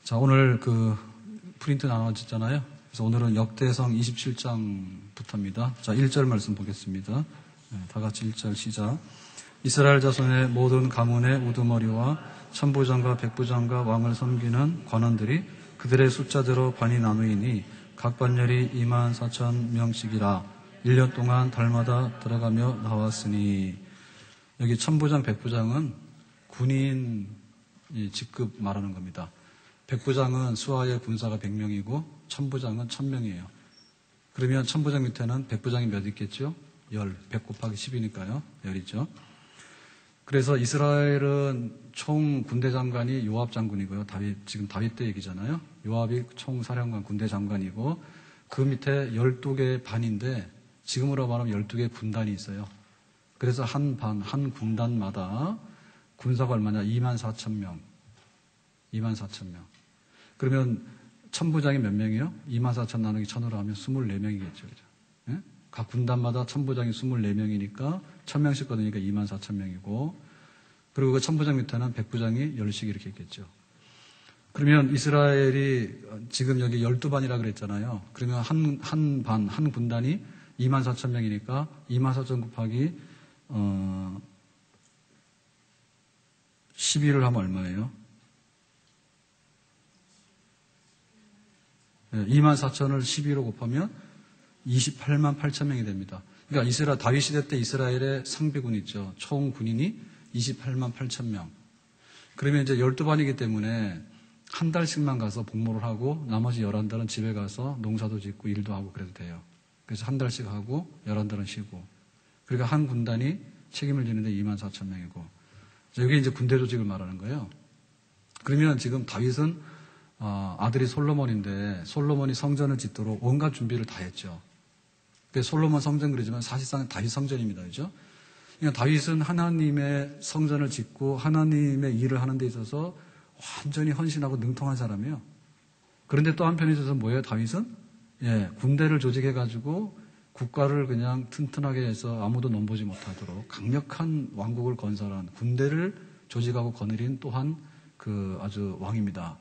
자, 오늘 프린트 나눠졌잖아요. 그래서 오늘은 역대성 27장부터입니다. 자, 1절 말씀 보겠습니다. 네, 다 같이 1절 시작. 이스라엘 자손의 모든 가문의 우두머리와 천부장과 백부장과 왕을 섬기는 관원들이 그들의 숫자대로 반이 나누이니 각 반열이 24,000명씩이라 1년 동안 달마다 들어가며 나왔으니. 여기 천부장, 백부장은 군인 직급 말하는 겁니다. 백부장은 수하의 군사가 100명이고 천부장은 1000명이에요. 그러면 천부장 밑에는 백부장이 몇 있겠죠? 100 곱하기 10이니까요. 10이죠. 그래서 이스라엘은 총 군대 장관이 요압 장군이고요. 지금 다윗 때 얘기잖아요. 요압이 총 사령관 군대 장관이고 그 밑에 12개의 반인데 지금으로 말하면 12개의 군단이 있어요. 그래서 한 군단마다 군사가 얼마냐? 24,000명. 24,000명. 그러면 천부장이 몇 명이요? 24,000 나누기 1000으로 하면 24명이겠죠. 그죠? 예? 각 군단마다 천부장이 24명이니까 1000명씩 거두니까 24,000명이고, 그리고 그 천부장 밑에는 백부장이 10씩 이렇게 있겠죠. 그러면 이스라엘이 지금 여기 12반이라 그랬잖아요. 그러면 한 군단이 24,000명이니까 24,000 곱하기 12를 하면 얼마예요? 24,000을 12로 곱하면 28만 8천 명이 됩니다. 그러니까 다윗 시대 때 이스라엘의 상비군 있죠. 총 군인이 28만 8천 명. 그러면 이제 12반이기 때문에 한 달씩만 가서 복무를 하고 나머지 11달은 집에 가서 농사도 짓고 일도 하고 그래도 돼요. 그래서 한 달씩 하고 11달은 쉬고. 그러니까 한 군단이 책임을 지는데 24,000명이고. 여기 이제 군대 조직을 말하는 거예요. 그러면 지금 다윗은 아들이 솔로몬인데 솔로몬이 성전을 짓도록 온갖 준비를 다 했죠. 솔로몬 성전 그러지만 사실상 다윗 성전입니다. 그죠? 그러니까 다윗은 하나님의 성전을 짓고 하나님의 일을 하는 데 있어서 완전히 헌신하고 능통한 사람이에요. 그런데 또 한편에 있어서 뭐예요? 다윗은? 군대를 조직해가지고 국가를 그냥 튼튼하게 해서 아무도 넘보지 못하도록 강력한 왕국을 건설한 군대를 조직하고 거느린 또한 아주 왕입니다.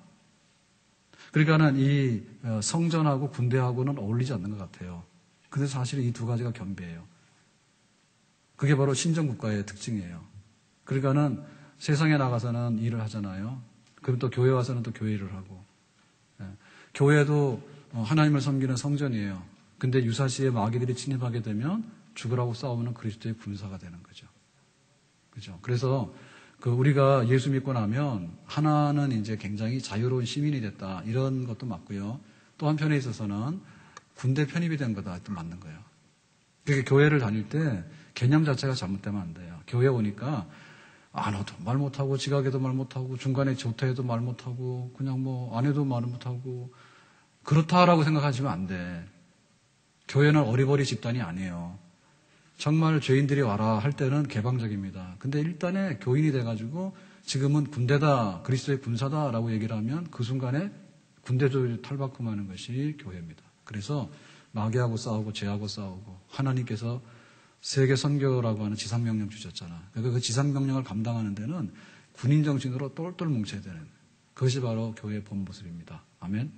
그러니까는 이 성전하고 군대하고는 어울리지 않는 것 같아요. 근데 사실은 이 두 가지가 겸비해요. 그게 바로 신정국가의 특징이에요. 그러니까는 세상에 나가서는 일을 하잖아요. 그럼 또 교회 와서는 또 교회 일을 하고. 교회도 하나님을 섬기는 성전이에요. 근데 유사시에 마귀들이 침입하게 되면 죽으라고 싸우면 그리스도의 군사가 되는 거죠. 그죠? 그래서 우리가 예수 믿고 나면 하나는 이제 굉장히 자유로운 시민이 됐다. 이런 것도 맞고요. 또 한편에 있어서는 군대 편입이 된 거다. 또 맞는 거예요. 그러니까 교회를 다닐 때 개념 자체가 잘못되면 안 돼요. 교회 오니까 너도 말 못하고 지각해도 말 못하고 중간에 조퇴해도 말 못하고 그냥 안 해도 말 못하고 그렇다라고 생각하시면 안 돼. 교회는 어리버리 집단이 아니에요. 정말 죄인들이 와라 할 때는 개방적입니다. 근데 일단에 교인이 돼가지고 지금은 군대다, 그리스도의 군사다라고 얘기를 하면 그 순간에 군대조직을 탈바꿈하는 것이 교회입니다. 그래서 마귀하고 싸우고 죄하고 싸우고 하나님께서 세계 선교라고 하는 지상명령 주셨잖아. 그러니까 그 지상명령을 감당하는 데는 군인 정신으로 똘똘 뭉쳐야 되는 그것이 바로 교회의 본 모습입니다. 아멘.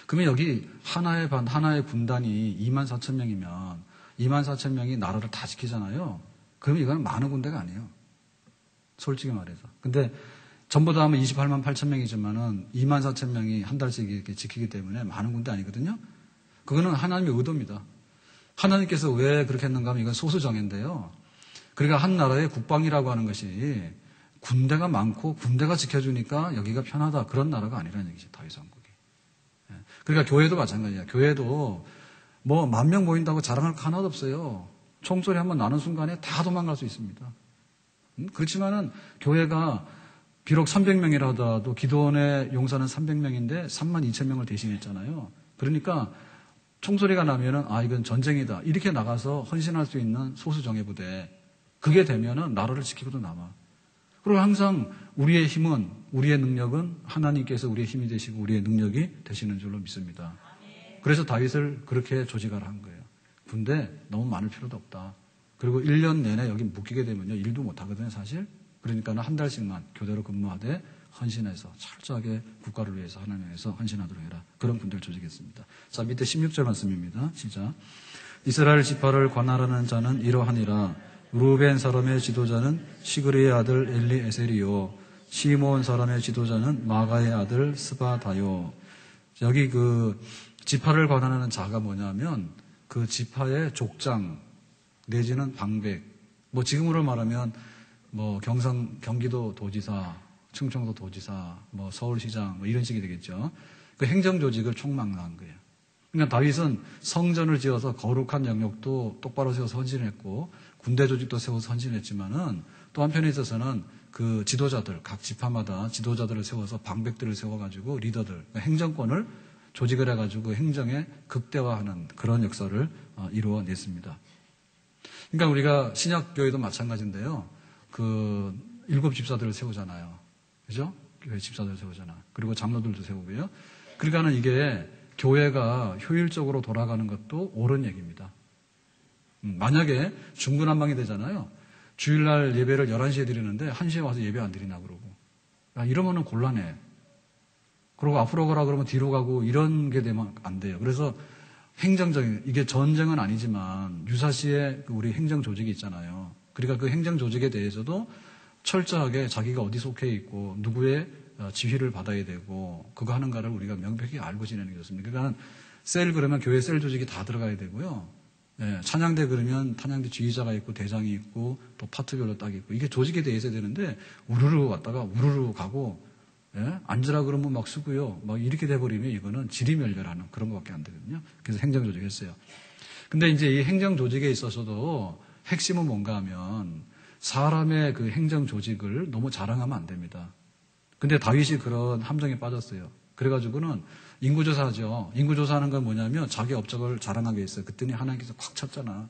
그러면 여기 하나의 군단이 24,000명이면 24,000명이 나라를 다 지키잖아요. 그러면 이거는 많은 군대가 아니에요. 솔직히 말해서. 근데 전부 다 하면 28만 8천 명이지만은 24,000명이 한 달씩 이렇게 지키기 때문에 많은 군대 아니거든요. 그거는 하나님의 의도입니다. 하나님께서 왜 그렇게 했는가 하면 이건 소수정예인데요. 그러니까 한 나라의 국방이라고 하는 것이 군대가 많고 군대가 지켜주니까 여기가 편하다. 그런 나라가 아니라는 얘기죠. 다윗 왕국이. 그러니까 교회도 마찬가지예요. 교회도 10,000명 모인다고 자랑할 거 하나도 없어요. 총소리 한번 나는 순간에 다 도망갈 수 있습니다. 그렇지만은 교회가 비록 300명이라 하더라도 기도원의 용사는 300명인데 32,000명을 대신했잖아요. 그러니까 총소리가 나면은 이건 전쟁이다. 이렇게 나가서 헌신할 수 있는 소수정예 부대. 그게 되면은 나라를 지키고도 남아. 그리고 항상 우리의 힘은, 우리의 능력은 하나님께서 우리의 힘이 되시고 우리의 능력이 되시는 줄로 믿습니다. 그래서 다윗을 그렇게 조직을 한 거예요. 군대 너무 많을 필요도 없다. 그리고 1년 내내 여기 묶이게 되면요. 일도 못 하거든요, 사실. 그러니까 한 달씩만 교대로 근무하되 헌신해서 철저하게 국가를 위해서 하나님을 위해서 헌신하도록 해라. 그런 분들 조직했습니다. 자, 밑에 16절 말씀입니다. 시작. 이스라엘 지파를 관할하는 자는 이러하니라. 루벤 사람의 지도자는 시그리의 아들 엘리에셀이요, 시몬 사람의 지도자는 마가의 아들 스바다요. 여기 그 지파를 관할하는 자가 뭐냐면 그 지파의 족장 내지는 방백, 뭐 지금으로 말하면 뭐 경기도 도지사, 충청도 도지사, 뭐 서울시장 뭐 이런 식이 되겠죠. 그 행정 조직을 총망라한 거예요. 그러니까 다윗은 성전을 지어서 거룩한 영역도 똑바로 세워서 헌신했고 군대 조직도 세워서 헌신했지만은 또 한편에 있어서는 그 지도자들, 각 지파마다 지도자들을 세워서 방백들을 세워가지고 리더들, 그러니까 행정권을 조직을 해가지고 행정에 극대화하는 그런 역사를 이루어냈습니다. 그러니까 우리가 신약교회도 마찬가지인데요. 그 7 집사들을 세우잖아요. 그죠? 교회 집사들을 세우잖아. 그리고 장로들도 세우고요. 그러니까는 이게 교회가 효율적으로 돌아가는 것도 옳은 얘기입니다. 만약에 중구난방이 되잖아요. 주일날 예배를 11시에 드리는데 1시에 와서 예배 안 드리나 그러고. 야, 이러면은 곤란해. 그리고 앞으로 가라 그러면 뒤로 가고 이런 게 되면 안 돼요. 그래서 행정적인, 이게 전쟁은 아니지만 유사시에 우리 행정 조직이 있잖아요. 그러니까 그 행정 조직에 대해서도 철저하게 자기가 어디 속해 있고 누구의 지휘를 받아야 되고 그거 하는가를 우리가 명백히 알고 지내는 게 좋습니다. 그러니까 셀 그러면 교회 셀 조직이 다 들어가야 되고요. 예, 찬양대 그러면 찬양대 지휘자가 있고 대장이 있고 또 파트별로 딱 있고 이게 조직에 대해 있어야 되는데 우르르 왔다가 우르르 가고 예? 앉으라 그러면 막 쓰고요. 막 이렇게 돼버리면 이거는 지리멸렬하는 그런 것밖에 안 되거든요. 그래서 행정조직 했어요. 근데 이제 이 행정조직에 있어서도 핵심은 뭔가 하면 사람의 그 행정조직을 너무 자랑하면 안 됩니다. 근데 다윗이 그런 함정에 빠졌어요. 그래가지고는 인구조사하죠. 인구조사하는 건 뭐냐면 자기 업적을 자랑하게 했어요. 그랬더니 하나님께서 콱 쳤잖아.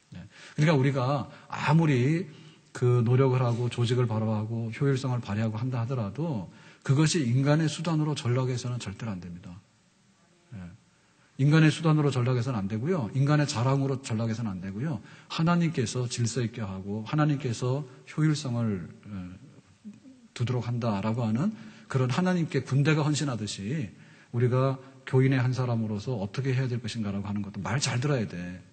네. 그러니까 우리가 아무리 그 노력을 하고 조직을 바로하고 효율성을 발휘하고 한다 하더라도 그것이 인간의 수단으로 전락해서는 절대로 안 됩니다. 네. 인간의 수단으로 전락해서는 안 되고요. 인간의 자랑으로 전락해서는 안 되고요. 하나님께서 질서 있게 하고 하나님께서 효율성을 두도록 한다라고 하는 그런 하나님께 군대가 헌신하듯이 우리가 교인의 한 사람으로서 어떻게 해야 될 것인가라고 하는 것도 말 잘 들어야 돼.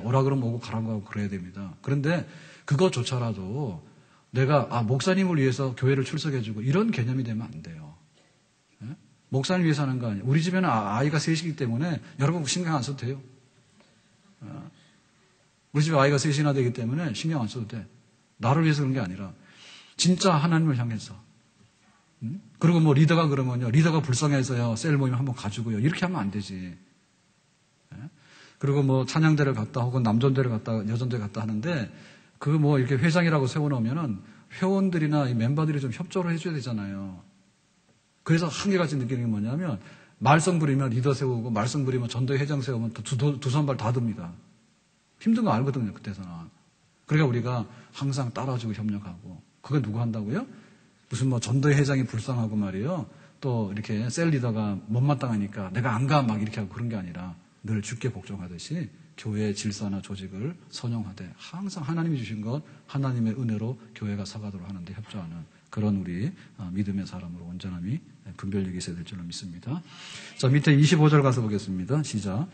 오라 그러면 오고 가라고 하고 그래야 됩니다. 그런데 그것조차라도 내가 목사님을 위해서 교회를 출석해주고 이런 개념이 되면 안 돼요. 목사님 위해서 하는 거 아니에요. 우리 집에는 아이가 셋이기 때문에 여러분 신경 안 써도 돼요. 우리 집에 아이가 셋이나 되기 때문에 신경 안 써도 돼. 나를 위해서 그런 게 아니라 진짜 하나님을 향해서. 그리고 뭐 리더가 그러면요. 리더가 불쌍해서요. 셀 모임 한번 가지고요. 이렇게 하면 안 되지. 그리고 뭐 찬양대를 갔다 혹은 남전대를 갔다 여전대 갔다 하는데 그 뭐 이렇게 회장이라고 세워놓으면은 회원들이나 이 멤버들이 좀 협조를 해줘야 되잖아요. 그래서 한계같이 느끼는 게 뭐냐면 말썽 부리면 리더 세우고 말썽 부리면 전도회 회장 세우면 두 손발 다 듭니다. 힘든 거 알거든요. 그때서는. 그러니까 우리가 항상 따라주고 협력하고 그게 누구 한다고요? 무슨 뭐 전도회 회장이 불쌍하고 말이에요. 또 이렇게 셀 리더가 못마땅하니까 내가 안 가 막 이렇게 하고 그런 게 아니라 늘 주께 복종하듯이 교회의 질서나 조직을 선용하되 항상 하나님이 주신 것 하나님의 은혜로 교회가 서가도록 하는데 협조하는 그런 우리 믿음의 사람으로 온전함이 분별력이 있어야 될 줄로 믿습니다. 자, 밑에 25절 가서 보겠습니다. 시작.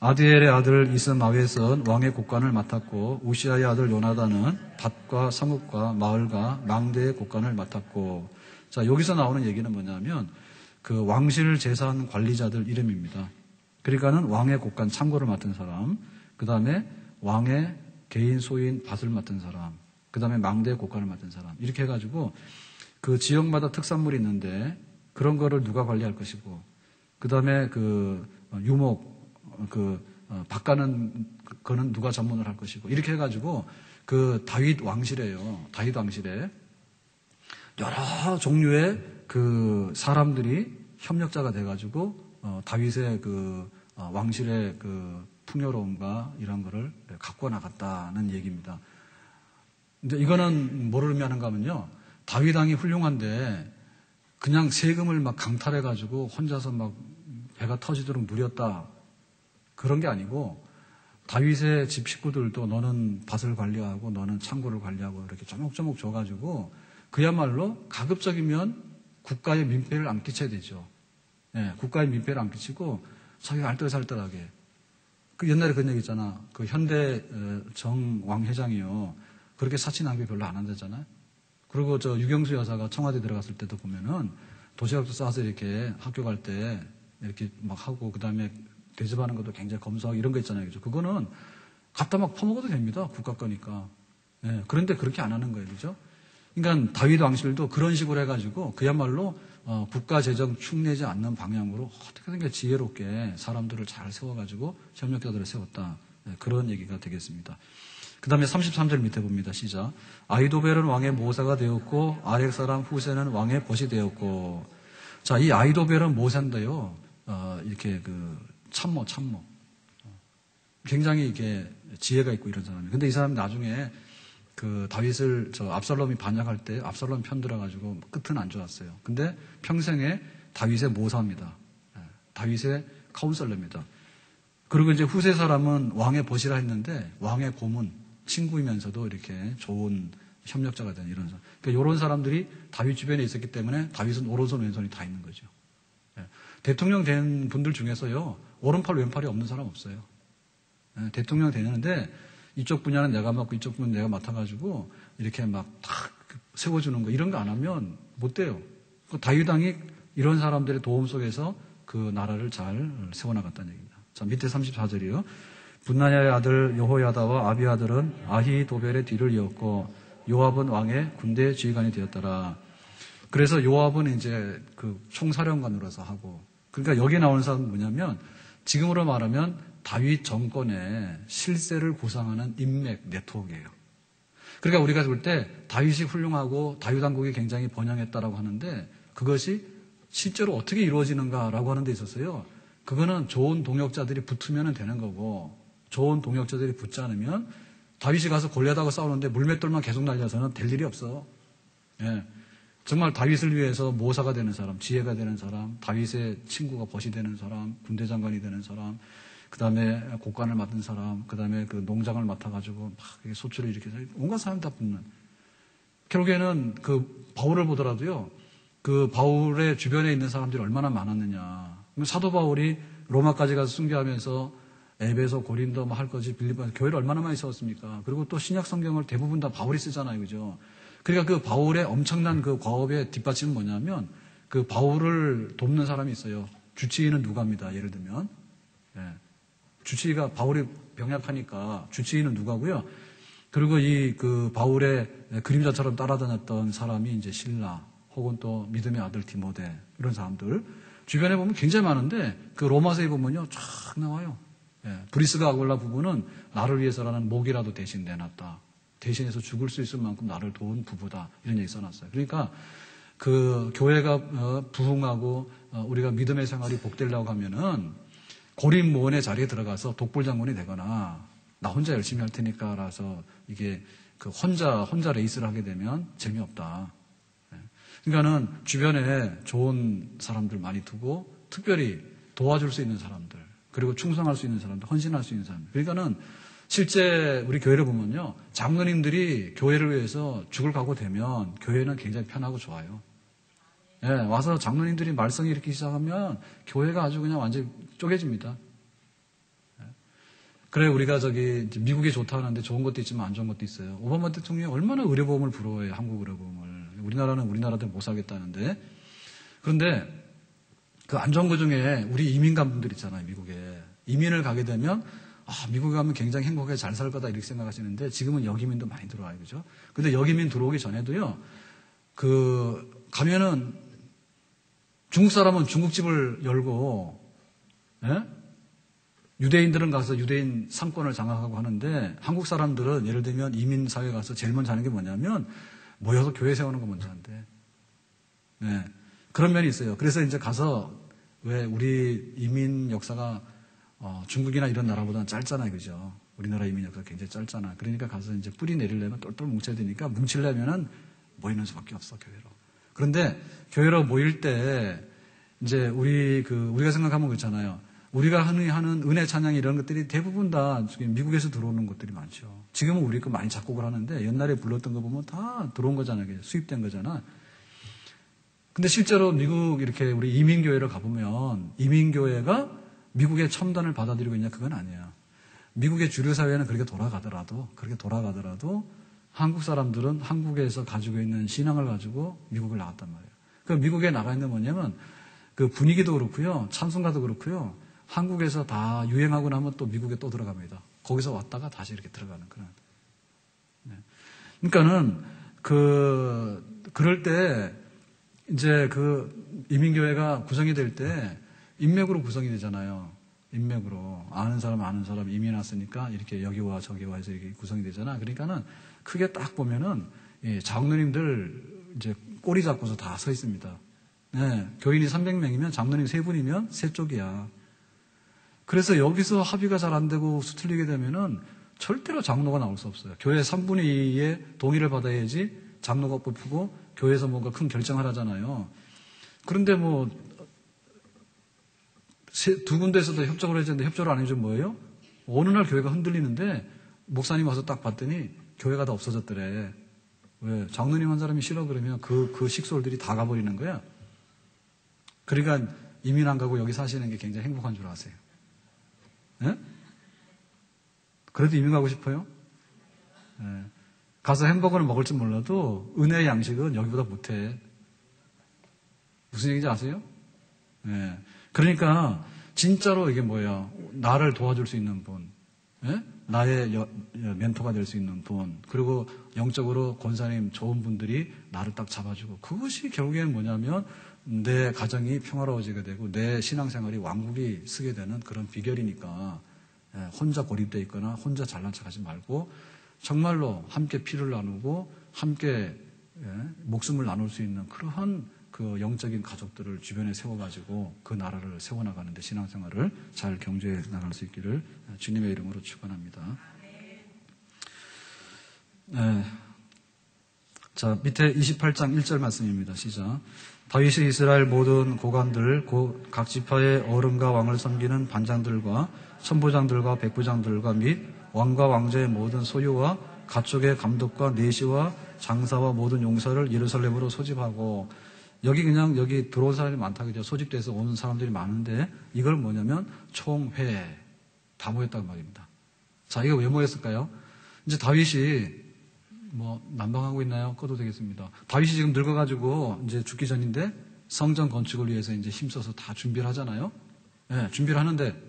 아디엘의 아들 이스마웨스는 왕의 국관을 맡았고 우시아의 아들 요나단은 밭과 성읍과 마을과 망대의 국관을 맡았고. 자, 여기서 나오는 얘기는 뭐냐면 그 왕실 재산 관리자들 이름입니다. 그러니까는 왕의 국관 창고를 맡은 사람, 그 다음에 왕의 개인 소유인 밭을 맡은 사람, 그 다음에 망대의 국관을 맡은 사람, 이렇게 해가지고 그 지역마다 특산물이 있는데 그런 거를 누가 관리할 것이고, 그 다음에 그 유목, 밭 가는 거는 누가 전문을 할 것이고, 이렇게 해가지고 그 다윗 왕실에요. 다윗 왕실에 여러 종류의 그 사람들이 협력자가 돼가지고 다윗의 그 왕실의 그 풍요로움과 이런 거를 갖고 나갔다는 얘기입니다. 근데 이거는 뭐를 의미하는가 하면요. 다윗 왕이 훌륭한데 그냥 세금을 막 강탈해가지고 혼자서 막 배가 터지도록 누렸다. 그런 게 아니고 다윗의 집 식구들도 너는 밭을 관리하고 너는 창고를 관리하고 이렇게 쪼목쪼목 줘가지고 그야말로 가급적이면 국가의 민폐를 안 끼쳐야 되죠. 예, 국가의 민폐를 안 끼치고 자기가 알뜰살뜰하게. 그 옛날에 그런 얘기 있잖아. 그 현대 정왕 회장이요. 그렇게 사치 낭비 별로 안 한다잖아요. 그리고 저 유경수 여사가 청와대 들어갔을 때도 보면은 도시락도 싸서 이렇게 학교 갈 때 이렇게 막 하고 그다음에 대접하는 것도 굉장히 검소하고 이런 거 있잖아요. 그죠? 그거는 갖다 막 퍼먹어도 됩니다. 국가 거니까. 예, 그런데 그렇게 안 하는 거예요. 그죠? 그러니까 다윗 왕실도 그런 식으로 해가지고 그야말로 국가 재정 축내지 않는 방향으로 어떻게든 지혜롭게 사람들을 잘 세워가지고 협력자들을 세웠다. 예, 그런 얘기가 되겠습니다. 그 다음에 33절 밑에 봅니다. 시작. 아히도벨은 왕의 모사가 되었고 아렉 사람 후세는 왕의 벗이 되었고. 자, 이 아히도벨은 모사인데요. 이렇게 참모. 굉장히 이게 지혜가 있고 이런 사람이에요. 근데 이 사람이 나중에 다윗을 압살롬이 반역할 때 압살롬 편 들어가지고 끝은 안 좋았어요. 근데 평생에 다윗의 모사입니다. 다윗의 카운셀러입니다. 그리고 이제 후세 사람은 왕의 벗이라 했는데 왕의 고문, 친구이면서도 이렇게 좋은 협력자가 된 이런 사람. 그러니까 이런 사람들이 다윗 주변에 있었기 때문에 다윗은 오른손 왼손이 다 있는 거죠. 대통령 된 분들 중에서요, 오른팔 왼팔이 없는 사람 없어요. 대통령 되는데 이쪽 분야는 내가 맡고 이쪽 분야는 내가 맡아가지고 이렇게 막 탁 세워주는 거 이런 거 안 하면 못 돼요. 다윗 왕이 이런 사람들의 도움 속에서 그 나라를 잘 세워나갔다는 얘기입니다. 자, 밑에 34절이요. 분나야의 아들 여호야다와 아비아들은 아히도벨의 뒤를 이었고 요압은 왕의 군대 지휘관이 되었더라. 그래서 요압은 이제 총사령관으로서 하고, 그러니까 여기 나오는 사람은 뭐냐면 지금으로 말하면 다윗 정권의 실세를 구상하는 인맥 네트워크예요. 그러니까 우리가 볼 때 다윗이 훌륭하고 다윗 왕국이 굉장히 번영했다라고 하는데 그것이 실제로 어떻게 이루어지는가라고 하는 데 있어서요. 그거는 좋은 동역자들이 붙으면 되는 거고 좋은 동역자들이 붙지 않으면 다윗이 가서 골리앗하고 싸우는데 물맷돌만 계속 날려서는 될 일이 없어. 예. 정말 다윗을 위해서 모사가 되는 사람, 지혜가 되는 사람, 다윗의 친구가 벗이 되는 사람, 군대 장관이 되는 사람, 그 다음에 곡관을 맡은 사람, 그 다음에 농장을 맡아가지고 막 소출을 일으켜서 온갖 사람 다 붙는. 결국에는 바울을 보더라도요, 바울의 주변에 있는 사람들이 얼마나 많았느냐. 사도 바울이 로마까지 가서 순교하면서 에베소, 고린도 할 거지, 빌립보, 교회를 얼마나 많이 세웠습니까? 그리고 또 신약 성경을 대부분 다 바울이 쓰잖아요. 그죠? 그러니까 바울의 엄청난 과업의 뒷받침은 뭐냐면 바울을 돕는 사람이 있어요. 주치의는 누가입니다. 예를 들면. 예. 주치의가 바울이 병약하니까 주치의는 누가고요. 그리고 바울의 그림자처럼 따라다녔던 사람이 이제 실라 혹은 또 믿음의 아들 디모데 이런 사람들 주변에 보면 굉장히 많은데 로마서에 보면요 쫙 나와요. 예. 브리스가 아굴라 부부는 나를 위해서라는 목이라도 대신 내놨다. 대신해서 죽을 수 있을 만큼 나를 도운 부부다. 이런 얘기 써놨어요. 그러니까 교회가 부흥하고 우리가 믿음의 생활이 복되려고 하면은 고린 모원의 자리에 들어가서 독불 장군이 되거나 나 혼자 열심히 할 테니까 라서 이게 혼자 레이스를 하게 되면 재미없다. 그러니까는 주변에 좋은 사람들 많이 두고 특별히 도와줄 수 있는 사람들 그리고 충성할 수 있는 사람들, 헌신할 수 있는 사람들. 그러니까는 실제 우리 교회를 보면요. 장로님들이 교회를 위해서 죽을 각오되면 교회는 굉장히 편하고 좋아요. 예, 와서 장로님들이 말썽이 일으키기 시작하면 교회가 아주 그냥 완전히 쪼개집니다. 예. 그래, 우리가 미국이 좋다 하는데 좋은 것도 있지만 안 좋은 것도 있어요. 오바마 대통령이 얼마나 의료보험을 부러워해요, 한국 의료보험을. 우리나라는 우리나라대로 못 사겠다는데. 그런데 안 좋은 것 중에 우리 이민 간 분들 있잖아요, 미국에. 이민을 가게 되면 미국에 가면 굉장히 행복하게 잘 살 거다 이렇게 생각하시는데 지금은 여기민도 많이 들어와요. 그죠? 근데 여기민 들어오기 전에도요. 가면은 중국 사람은 중국집을 열고 예? 유대인들은 가서 유대인 상권을 장악하고 하는데 한국 사람들은 예를 들면 이민사회 가서 제일 먼저 하는 게 뭐냐면 모여서 교회 세우는 거 먼저 한대. 네. 그런 면이 있어요. 그래서 이제 가서 왜 우리 이민 역사가 중국이나 이런 나라보다는 짧잖아요. 그죠? 우리나라 이민 역사가 굉장히 짧잖아. 그러니까 가서 이제 뿌리 내리려면 똘똘 뭉쳐야 되니까 뭉치려면은 모이는 수밖에 없어, 교회로. 그런데 교회로 모일 때 이제 우리가 생각하면 그렇잖아요. 우리가 흔히 하는 은혜 찬양 이런 것들이 대부분 다 미국에서 들어오는 것들이 많죠. 지금은 우리 거 많이 작곡을 하는데 옛날에 불렀던 거 보면 다 들어온 거잖아요. 수입된 거잖아. 근데 실제로 미국 이렇게 우리 이민교회를 가보면 이민교회가 미국의 첨단을 받아들이고 있냐? 그건 아니에요. 미국의 주류사회는 그렇게 돌아가더라도 한국 사람들은 한국에서 가지고 있는 신앙을 가지고 미국을 나갔단 말이에요. 그 미국에 나가 있는 뭐냐면 그 분위기도 그렇고요. 찬송가도 그렇고요. 한국에서 다 유행하고 나면 또 미국에 또 들어갑니다. 거기서 왔다가 다시 이렇게 들어가는 그런. 네. 그러니까는 그럴 때 이제 그 이민교회가 구성이 될 때 인맥으로 구성이 되잖아요. 인맥으로 아는 사람 이민 왔으니까 이렇게 여기와 저기와 해서 이렇게 구성이 되잖아. 그러니까는 크게 딱 보면은 장로님들 이제 꼬리 잡고서 다 서 있습니다. 네, 교인이 300명이면 장로님 3분이면 3쪽이야. 그래서 여기서 합의가 잘 안 되고 수틀리게 되면은 절대로 장로가 나올 수 없어요. 교회 3분의 2의 동의를 받아야지 장로가 뽑히고 교회에서 뭔가 큰 결정을 하잖아요. 그런데 뭐 두 군데에서도 협정을 해줬는데 협조를 안 해준 뭐예요? 어느 날 교회가 흔들리는데 목사님 와서 딱 봤더니 교회가 다 없어졌더래. 왜? 장로님 한 사람이 싫어 그러면 그 식솔들이 다 가버리는 거야. 그러니까 이민 안 가고 여기 사시는 게 굉장히 행복한 줄 아세요. 네? 그래도 이민 가고 싶어요? 네. 가서 햄버거를 먹을지 몰라도 은혜의 양식은 여기보다 못해. 무슨 얘기인지 아세요? 네. 그러니까 진짜로 이게 뭐예요? 나를 도와줄 수 있는 분, 네? 나의 멘토가 될 수 있는 분, 그리고 영적으로 권사님 좋은 분들이 나를 딱 잡아주고, 그것이 결국에는 뭐냐면 내 가정이 평화로워지게 되고 내 신앙생활이 왕국이 서게 되는 그런 비결이니까 혼자 고립되어 있거나 혼자 잘난 척하지 말고 정말로 함께 피를 나누고 함께 목숨을 나눌 수 있는 그러한 그 영적인 가족들을 주변에 세워가지고 그 나라를 세워나가는데 신앙생활을 잘 경주해 나갈 수 있기를 주님의 이름으로 축원합니다. 네. 자, 밑에 28장 1절 말씀입니다. 시작. 다윗이 이스라엘 모든 고관들, 각 지파의 어른과 왕을 섬기는 반장들과 천부장들과 백부장들과 및 왕과 왕자의 모든 소유와 가축의 감독과 내시와 장사와 모든 용사를 예루살렘으로 소집하고, 여기 들어온 사람이 많다 그죠? 소집돼서 오는 사람들이 많은데 이걸 뭐냐면 총회 다 모였단 말입니다. 자, 이거 왜 모였을까요? 이제 다윗이 난방하고 있나요? 꺼도 되겠습니다. 다윗이 지금 늙어가지고 이제 죽기 전인데 성전 건축을 위해서 이제 힘써서 다 준비를 하잖아요. 네, 준비를 하는데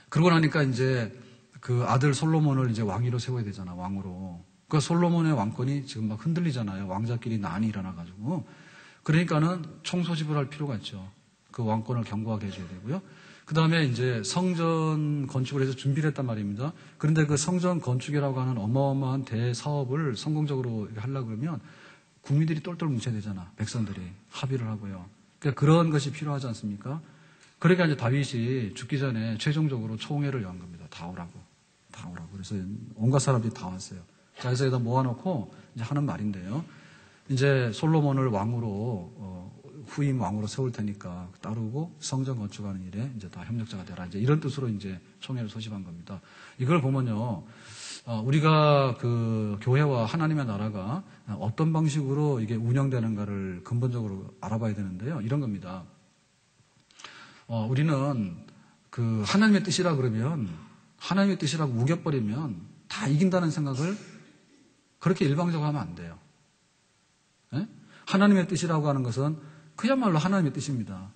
그러고 나니까 이제 그 아들 솔로몬을 이제 왕위로 세워야 되잖아, 왕으로. 그 솔로몬의 왕권이 지금 막 흔들리잖아요. 왕자끼리 난이 일어나가지고. 그러니까는 총소집을 할 필요가 있죠. 그 왕권을 견고하게 해줘야 되고요. 그 다음에 이제 성전 건축을 해서 준비를 했단 말입니다. 그런데 그 성전 건축이라고 하는 어마어마한 대사업을 성공적으로 하려고 그러면 국민들이 똘똘 뭉쳐야 되잖아. 백성들이 합의를 하고요. 그러니까 그런 것이 필요하지 않습니까? 그러니까 이제 다윗이 죽기 전에 최종적으로 총회를 연 겁니다. 다 오라고. 그래서 온갖 사람들이 다 왔어요. 자, 그래서 여기다 모아놓고 이제 하는 말인데요. 이제 솔로몬을 왕으로, 후임 왕으로 세울 테니까 따르고 성전 건축하는 일에 이제 다 협력자가 되라. 이제 이런 뜻으로 이제 총회를 소집한 겁니다. 이걸 보면요, 우리가 그 교회와 하나님의 나라가 어떤 방식으로 이게 운영되는가를 근본적으로 알아봐야 되는데요. 이런 겁니다. 우리는 그 하나님의 뜻이라 그러면 하나님의 뜻이라고 우겨버리면 다 이긴다는 생각을 그렇게 일방적으로 하면 안 돼요. 네? 하나님의 뜻이라고 하는 것은 그야말로 하나님의 뜻입니다.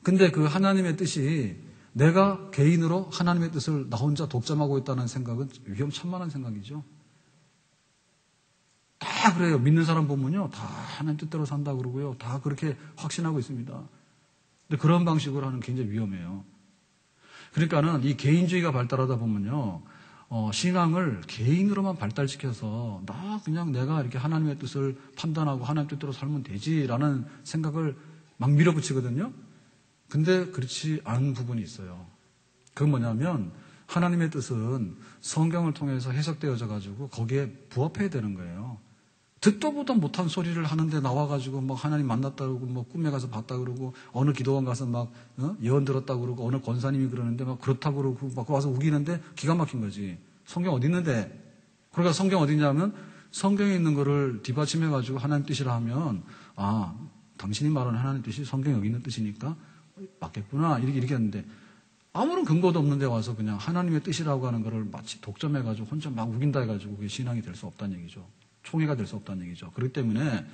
근데 그 하나님의 뜻이 내가 개인으로 하나님의 뜻을 나 혼자 독점하고 있다는 생각은 위험천만한 생각이죠. 다 그래요. 믿는 사람 보면요, 다 하나님 뜻대로 산다 그러고요, 다 그렇게 확신하고 있습니다. 근데 그런 방식으로 하는 게 굉장히 위험해요. 그러니까는 이 개인주의가 발달하다 보면요, 신앙을 개인으로만 발달시켜서 그냥 내가 이렇게 하나님의 뜻을 판단하고 하나님 뜻대로 살면 되지라는 생각을 막 밀어붙이거든요. 근데 그렇지 않은 부분이 있어요. 그건 뭐냐면 하나님의 뜻은 성경을 통해서 해석되어져 가지고 거기에 부합해야 되는 거예요. 듣도 보도 못한 소리를 하는데 나와가지고 막 하나님 만났다 그러고 뭐 꿈에 가서 봤다 그러고 어느 기도원 가서 막 예언 들었다 그러고 어느 권사님이 그러는데 막 그렇다 그러고 막 와서 우기는데 기가 막힌 거지. 성경 어디 있는데? 그러니까 성경 어디 있냐면 성경에 있는 거를 뒷받침해가지고 하나님 뜻이라 하면 아, 당신이 말하는 하나님 뜻이 성경에 여기 있는 뜻이니까 맞겠구나. 이렇게 했는데 아무런 근거도 없는데 와서 그냥 하나님의 뜻이라고 하는 거를 마치 독점해가지고 혼자 막 우긴다 해가지고 그게 신앙이 될 수 없다는 얘기죠. 총회가 될 수 없다는 얘기죠. 그렇기 때문에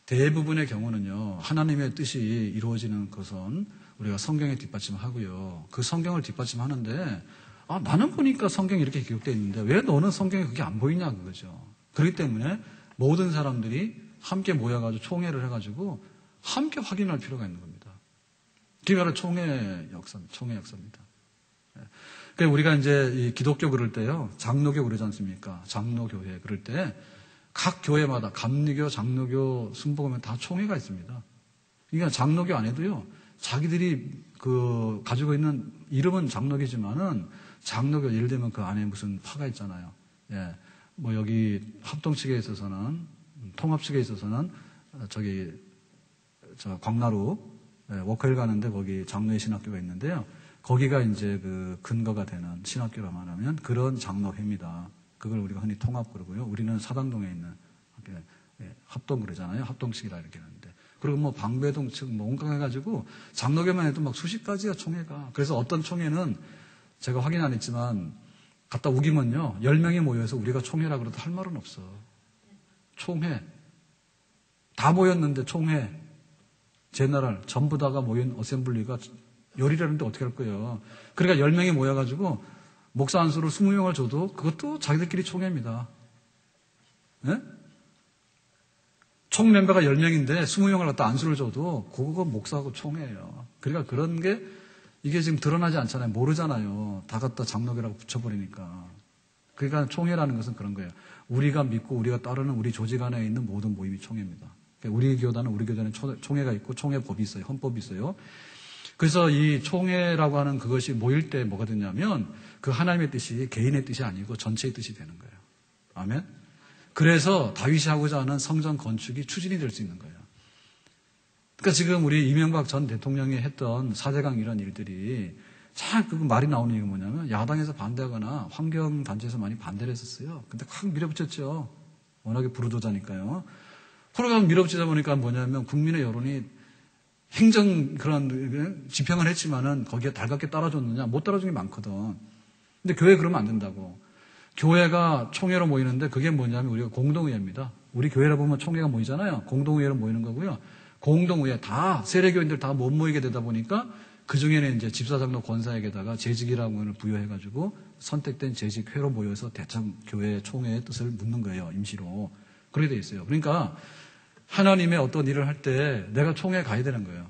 대부분의 경우는요, 하나님의 뜻이 이루어지는 것은 우리가 성경에 뒷받침하고요. 그 성경을 뒷받침하는데, 아, 나는 보니까 성경이 이렇게 기록되어 있는데 왜 너는 성경에 그게 안 보이냐 그거죠. 그렇기 때문에 모든 사람들이 함께 모여가지고 총회를 해가지고 함께 확인할 필요가 있는 겁니다. 그게 바로 총회 역사입니다. 그러니까 우리가 이제 이 기독교 그럴 때요, 장로교 그러지 않습니까? 장로교회 그럴 때 각 교회마다 감리교, 장로교, 순복음에 다 총회가 있습니다. 그러니까 장로교 안에도요, 자기들이 가지고 있는 이름은 장로교지만은 장로교 예를 들면 그 안에 무슨 파가 있잖아요. 예, 뭐 여기 합동 측에 있어서는 통합 측에 있어서는 저 광나루 워커힐 가는데 거기 장로의 신학교가 있는데요. 거기가 이제 그 근거가 되는 신학교라 말하면 그런 장로회입니다. 그걸 우리가 흔히 통합 그러고요. 우리는 사당동에 있는 합동 그러잖아요. 합동측이라 이렇게 하는데. 그리고 뭐 방배동 측 뭐 온갖 해가지고 장로교만 해도 막 수십 가지가 총회가. 그래서 어떤 총회는 제가 확인 안 했지만 갖다 우기면요. 10명이 모여서 우리가 총회라 그래도 할 말은 없어. 총회. 다 모였는데 총회. 제너럴 전부 다가 모인 어셈블리가 열이라는데 어떻게 할 거예요. 그러니까 10명이 모여가지고 목사 안수를 20명을 줘도 그것도 자기들끼리 총회입니다. 네? 총 멤버가 10명인데 20명을 갖다 안수를 줘도 그거 목사하고 총회예요. 그러니까 그런 게 이게 지금 드러나지 않잖아요. 모르잖아요. 다 갖다 장로교라고 붙여버리니까. 그러니까 총회라는 것은 그런 거예요. 우리가 믿고 우리가 따르는 우리 조직 안에 있는 모든 모임이 총회입니다. 그러니까 우리 교단은 총회가 있고 총회법이 있어요. 헌법이 있어요. 그래서 이 총회라고 하는 그것이 모일 때 뭐가 되냐면 그 하나님의 뜻이 개인의 뜻이 아니고 전체의 뜻이 되는 거예요. 아멘? 그래서 다윗이 하고자 하는 성전 건축이 추진이 될 수 있는 거예요. 그러니까 지금 우리 이명박 전 대통령이 했던 4대강 이런 일들이 참 그 말이 나오는 이유가 뭐냐면 야당에서 반대하거나 환경단체에서 많이 반대를 했었어요. 근데 확 밀어붙였죠. 워낙에 부르도자니까요. 그러다 밀어붙이다 보니까 뭐냐면 국민의 여론이 행정 그런 집행을 했지만은 거기에 달갑게 따라줬느냐? 못 따라준 게 많거든. 근데 교회 그러면 안 된다고. 교회가 총회로 모이는데 그게 뭐냐면 우리가 공동의회입니다. 우리 교회라 보면 총회가 모이잖아요. 공동의회로 모이는 거고요. 공동의회 다 세례교인들 다 못 모이게 되다 보니까 그 중에는 이제 집사장로 권사에게다가 재직이라고 하는 부여해가지고 선택된 재직회로 모여서 대참 교회 총회의 뜻을 묻는 거예요. 임시로. 그렇게 돼 있어요. 그러니까 하나님의 어떤 일을 할 때 내가 총회에 가야 되는 거예요.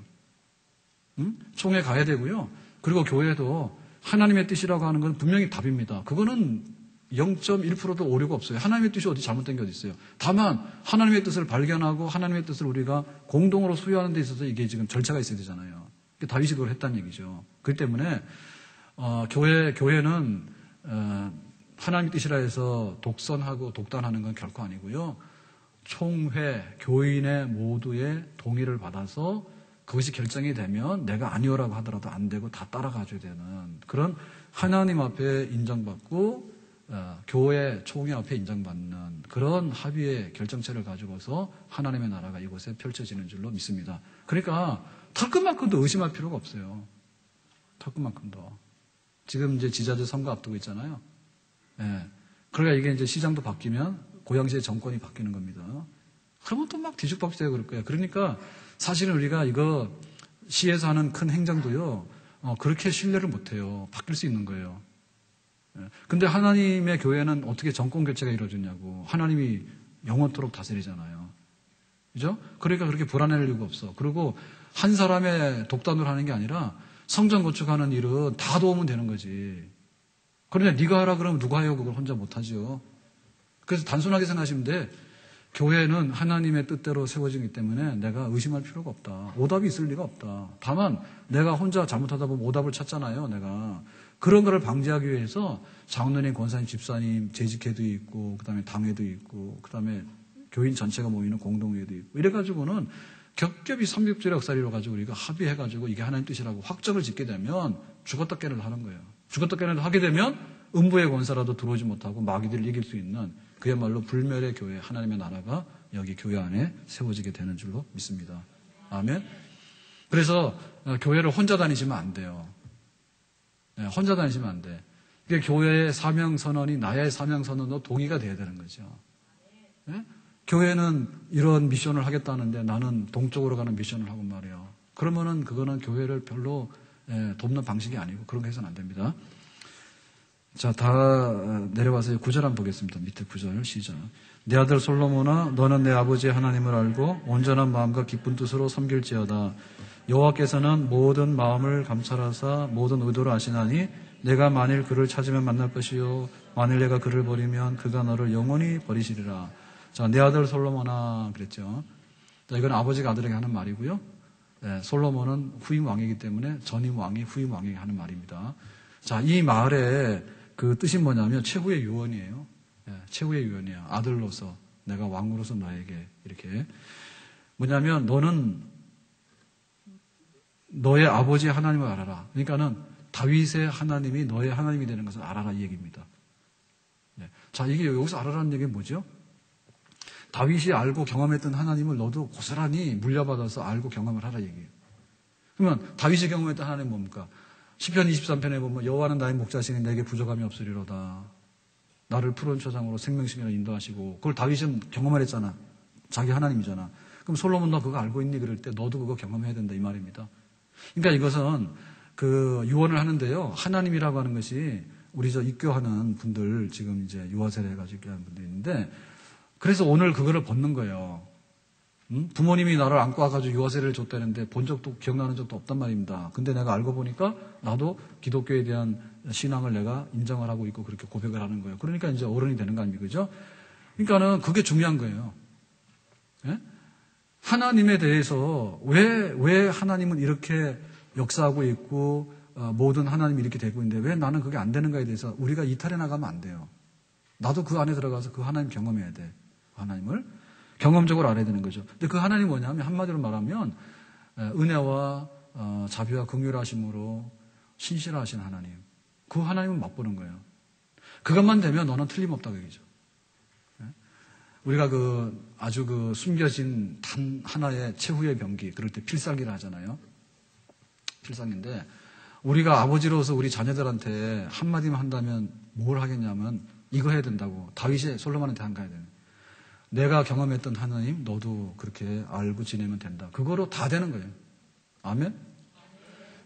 응? 총회에 가야 되고요. 그리고 교회도 하나님의 뜻이라고 하는 건 분명히 답입니다. 그거는 0.1%도 오류가 없어요. 하나님의 뜻이 어디 잘못된 게 어디 있어요. 다만 하나님의 뜻을 발견하고 하나님의 뜻을 우리가 공동으로 수여하는 데 있어서 이게 지금 절차가 있어야 되잖아요. 다윗이 그걸 했다는 얘기죠. 그렇기 때문에 교회는 하나님의 뜻이라 해서 독선하고 독단하는 건 결코 아니고요. 총회, 교인의 모두의 동의를 받아서 그것이 결정이 되면 내가 아니오라고 하더라도 안 되고 다 따라가줘야 되는 그런 하나님 앞에 인정받고 교회 총회 앞에 인정받는 그런 합의의 결정체를 가지고서 하나님의 나라가 이곳에 펼쳐지는 줄로 믿습니다. 그러니까 털끝만큼도 의심할 필요가 없어요. 털끝만큼도. 지금 이제 지자체 선거 앞두고 있잖아요. 예. 그러니까 이게 이제 시장도 바뀌면 고양시의 정권이 바뀌는 겁니다. 그러면 또 막 뒤죽박죽되고 그럴 거예요. 그러니까 사실은 우리가 이거 시에서 하는 큰 행정도요, 그렇게 신뢰를 못 해요. 바뀔 수 있는 거예요. 근데 하나님의 교회는 어떻게 정권 교체가 이루어지냐고. 하나님이 영원토록 다스리잖아요. 그죠? 그러니까 그렇게 불안할 이유가 없어. 그리고 한 사람의 독단으로 하는 게 아니라 성전 건축하는 일은 다 도우면 되는 거지. 그러냐, 네가 하라 그러면 누가 해요? 그걸 혼자 못 하죠. 그래서 단순하게 생각하시면 돼. 교회는 하나님의 뜻대로 세워지기 때문에 내가 의심할 필요가 없다. 오답이 있을 리가 없다. 다만 내가 혼자 잘못하다 보면 오답을 찾잖아요. 내가. 그런 거를 방지하기 위해서 장로님, 권사님, 집사님, 재직회도 있고 그다음에 당회도 있고 그다음에 교인 전체가 모이는 공동회도 있고 이래가지고는 겹겹이 360의 역사를 이뤄가지고 우리가 합의해가지고 이게 하나님 뜻이라고 확정을 짓게 되면 죽었다 깨어나를 하는 거예요. 죽었다 깨어나를 하게 되면 음부의 권사라도 들어오지 못하고 마귀들을 이길 수 있는 그야말로 불멸의 교회, 하나님의 나라가 여기 교회 안에 세워지게 되는 줄로 믿습니다. 아멘. 그래서 교회를 혼자 다니시면 안 돼요. 혼자 다니시면 안 돼. 그게 교회의 사명선언이 나의 사명선언도 동의가 돼야 되는 거죠. 교회는 이런 미션을 하겠다는데 나는 동쪽으로 가는 미션을 하고 말이에요. 그러면은 그거는 교회를 별로 돕는 방식이 아니고 그런 거 해서는 안 됩니다. 자, 다 내려와서 9절 한번 보겠습니다. 밑에 9절 시작. 내 아들 솔로몬아, 너는 내 아버지의 하나님을 알고 온전한 마음과 기쁜 뜻으로 섬길지어다. 여호와께서는 모든 마음을 감찰하사 모든 의도를 아시나니 내가 만일 그를 찾으면 만날 것이요 만일 내가 그를 버리면 그가 너를 영원히 버리시리라. 자, 내 아들 솔로몬아 그랬죠. 자, 이건 아버지가 아들에게 하는 말이고요. 솔로몬은 후임 왕이기 때문에 전임 왕이 후임 왕에게 하는 말입니다. 자, 이 말의 그 뜻이 뭐냐면 최후의 유언이에요. 최후의 유언이야. 아들로서 내가 왕으로서 너에게 이렇게 뭐냐면 너는 너의 아버지의 하나님을 알아라. 그러니까는 다윗의 하나님이 너의 하나님이 되는 것을 알아라 이 얘기입니다. 자, 이게 여기서 알아라는 얘기는 뭐죠? 다윗이 알고 경험했던 하나님을 너도 고스란히 물려받아서 알고 경험을 하라 얘기예요. 그러면 다윗이 경험했던 하나님은 뭡니까? 시편 23편에 보면 여호와는 나의 목자시니 내게 부족함이 없으리로다. 나를 푸른 초장으로 생명식으로 인도하시고 그걸 다윗은 경험을 했잖아. 자기 하나님이잖아. 그럼 솔로몬 너 그거 알고 있니? 그럴 때 너도 그거 경험해야 된다 이 말입니다. 그러니까 이것은 그 유언을 하는데요. 하나님이라고 하는 것이 우리 저 입교하는 분들 지금 이제 유아세례 해가지고 입교하는 분들이 있는데 그래서 오늘 그거를 벗는 거예요. 부모님이 나를 안고 와가지고 유아세례를 줬다는데 본 적도 기억나는 적도 없단 말입니다. 근데 내가 알고 보니까 나도 기독교에 대한 신앙을 내가 인정을 하고 있고 그렇게 고백을 하는 거예요. 그러니까 이제 어른이 되는 거 아닙니까? 그죠? 그러니까는 그게 중요한 거예요. 예? 하나님에 대해서 왜 하나님은 이렇게 역사하고 있고 모든 하나님이 이렇게 되고 있는데 왜 나는 그게 안 되는가에 대해서 우리가 이탈해 나가면 안 돼요. 나도 그 안에 들어가서 그 하나님 경험해야 돼. 하나님을 경험적으로 알아야 되는 거죠. 근데 그 하나님이 뭐냐면 한마디로 말하면 은혜와 자비와 긍휼하심으로 신실하신 하나님. 그 하나님을 맛보는 거예요. 그것만 되면 너는 틀림없다고 얘기죠. 우리가 아주 숨겨진 단 하나의 최후의 병기, 그럴 때 필살기를 하잖아요. 필살기인데, 우리가 아버지로서 우리 자녀들한테 한마디만 한다면 뭘 하겠냐면, 이거 해야 된다고. 다윗이 솔로몬한테 한 거야. 내가 경험했던 하나님, 너도 그렇게 알고 지내면 된다. 그거로 다 되는 거예요. 아멘?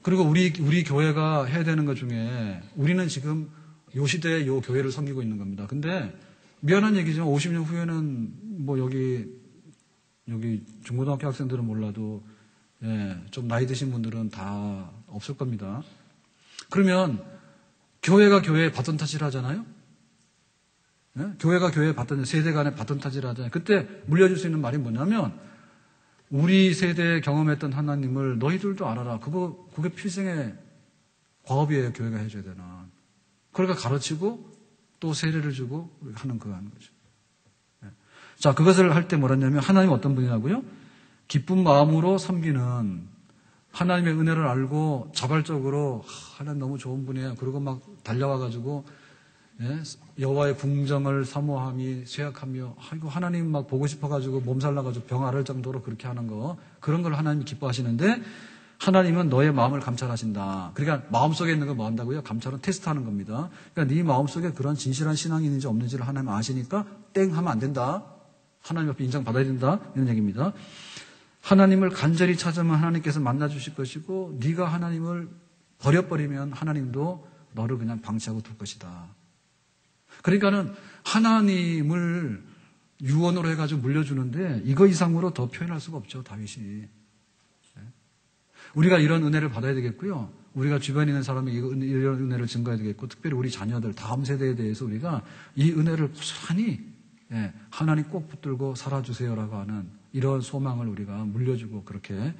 그리고 우리 교회가 해야 되는 것 중에, 우리는 지금 요 시대에 요 교회를 섬기고 있는 겁니다. 근데, 미안한 얘기지만 50년 후에는 뭐 여기 중고등학교 학생들은 몰라도 좀 나이 드신 분들은 다 없을 겁니다. 그러면 교회가 교회에 바톤 타치를 하잖아요. 교회가 교회에 세대 간에 바톤 타치를 하잖아요. 그때 물려줄 수 있는 말이 뭐냐면 우리 세대에 경험했던 하나님을 너희들도 알아라. 그게 필생의 과업이에요. 교회가 해줘야 되는. 그러니까 가르치고 또 세례를 주고 하는 그거 하는 거죠. 자, 그것을 할 때 뭐랬냐면 하나님 어떤 분이라고요? 기쁜 마음으로 섬기는 하나님의 은혜를 알고 자발적으로 하나님 너무 좋은 분이에요. 그리고 막 달려와가지고 여호와의 궁정을 사모함이 쇠약하며 아이고 하나님 막 보고 싶어가지고 몸살 나가지고 병 앓을 정도로 그렇게 하는 거 그런 걸 하나님이 기뻐하시는데 하나님은 너의 마음을 감찰하신다. 그러니까 마음속에 있는 걸 뭐 한다고요? 감찰은 테스트하는 겁니다. 그러니까 네 마음속에 그런 진실한 신앙이 있는지 없는지를 하나님 아시니까 땡 하면 안 된다. 하나님 앞에 인정받아야 된다. 이런 얘기입니다. 하나님을 간절히 찾으면 하나님께서 만나주실 것이고 네가 하나님을 버려버리면 하나님도 너를 그냥 방치하고 둘 것이다. 그러니까는 하나님을 유언으로 해가지고 물려주는데 이거 이상으로 더 표현할 수가 없죠. 다윗이. 우리가 이런 은혜를 받아야 되겠고요. 우리가 주변에 있는 사람에게 이런 은혜를 증거해야 되겠고 특별히 우리 자녀들 다음 세대에 대해서 우리가 이 은혜를 고스란히 하나님 꼭 붙들고 살아주세요라고 하는 이런 소망을 우리가 물려주고 그렇게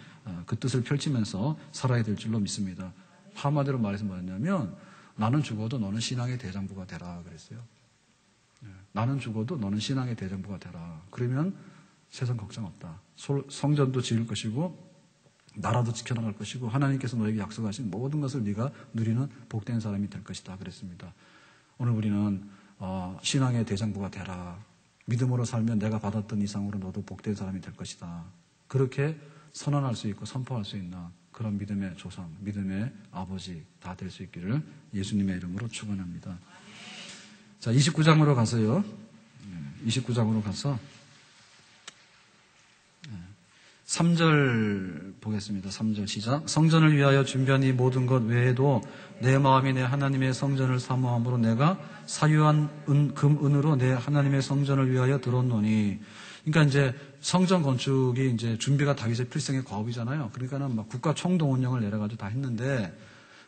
그 뜻을 펼치면서 살아야 될 줄로 믿습니다. 한마디로 말해서 뭐였냐면 나는 죽어도 너는 신앙의 대장부가 되라 그랬어요. 나는 죽어도 너는 신앙의 대장부가 되라. 그러면 세상 걱정 없다. 성전도 지을 것이고 나라도 지켜나갈 것이고 하나님께서 너에게 약속하신 모든 것을 네가 누리는 복된 사람이 될 것이다 그랬습니다. 오늘 우리는 신앙의 대장부가 되라. 믿음으로 살면 내가 받았던 이상으로 너도 복된 사람이 될 것이다. 그렇게 선언할 수 있고 선포할 수 있는 그런 믿음의 조상, 믿음의 아버지 다 될 수 있기를 예수님의 이름으로 축원합니다. 자, 29장으로 가서요. 29장으로 가서 3절 보겠습니다. 3절 시작. 성전을 위하여 준비한 이 모든 것 외에도 내 마음이 내 하나님의 성전을 사모함으로 내가 사유한 금, 은으로 내 하나님의 성전을 위하여 들었노니. 그러니까 이제 성전 건축이 이제 준비가 다윗의 필생의 과업이잖아요. 그러니까는 막 국가 총동원령을 내려가지고 다 했는데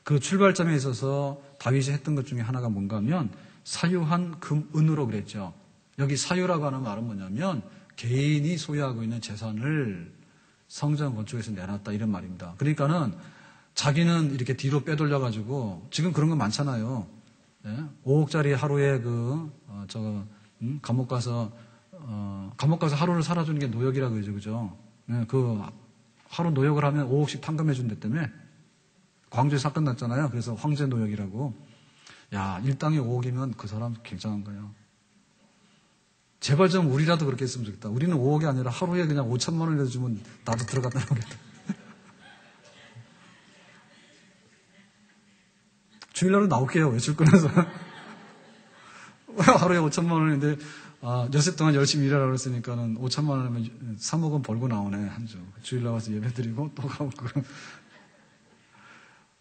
그 출발점에 있어서 다윗이 했던 것 중에 하나가 뭔가 하면 사유한 금, 은으로 그랬죠. 여기 사유라고 하는 말은 뭐냐면 개인이 소유하고 있는 재산을 성전 건축에서 내놨다 이런 말입니다. 그러니까는 자기는 이렇게 뒤로 빼돌려가지고 지금 그런 거 많잖아요. 예? 5억짜리 하루에 감옥 가서 하루를 살아주는 게 노역이라 그러죠, 그죠? 예, 그 하루 노역을 하면 5억씩 탕감해 준댔다며. 광주에 사건 났잖아요. 그래서 황제 노역이라고. 야, 일당이 5억이면 그 사람 굉장한 거예요. 제발 좀 우리라도 그렇게 했으면 좋겠다. 우리는 5억이 아니라 하루에 그냥 5천만 원이라도 주면 나도 들어갔다 나오겠다. 주일날은 나올게요. 외출 끊어서. 하루에 5천만 원인데 여세 동안 열심히 일하라고 그랬으니까는 5천만 원이면 3억은 벌고 나오네. 한 주. 주일 나와서 예배드리고 또 가고.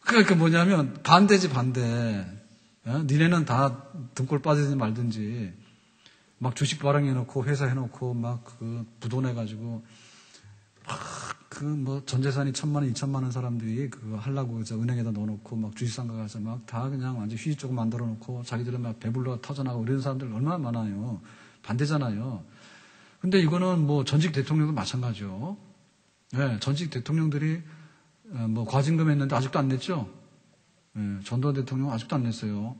그러니까 뭐냐면 반대지 반대. 니네는 다 등골 빠지든지 말든지 막 주식 발행해놓고 회사 해놓고 막 그 부도내가지고 막 전 재산이 1,000만 원, 2천만 원 사람들이 그거 하려고 은행에다 넣어놓고 막 주식상가 가서 막 다 그냥 완전 휴지 조금 만들어놓고 자기들은 막 배불러 터져나가고 이런 사람들 얼마나 많아요. 반대잖아요. 근데 이거는 뭐 전직 대통령도 마찬가지죠. 네, 전직 대통령들이 뭐 과징금 했는데 아직도 안 냈죠. 네, 전두환 대통령 아직도 안 냈어요.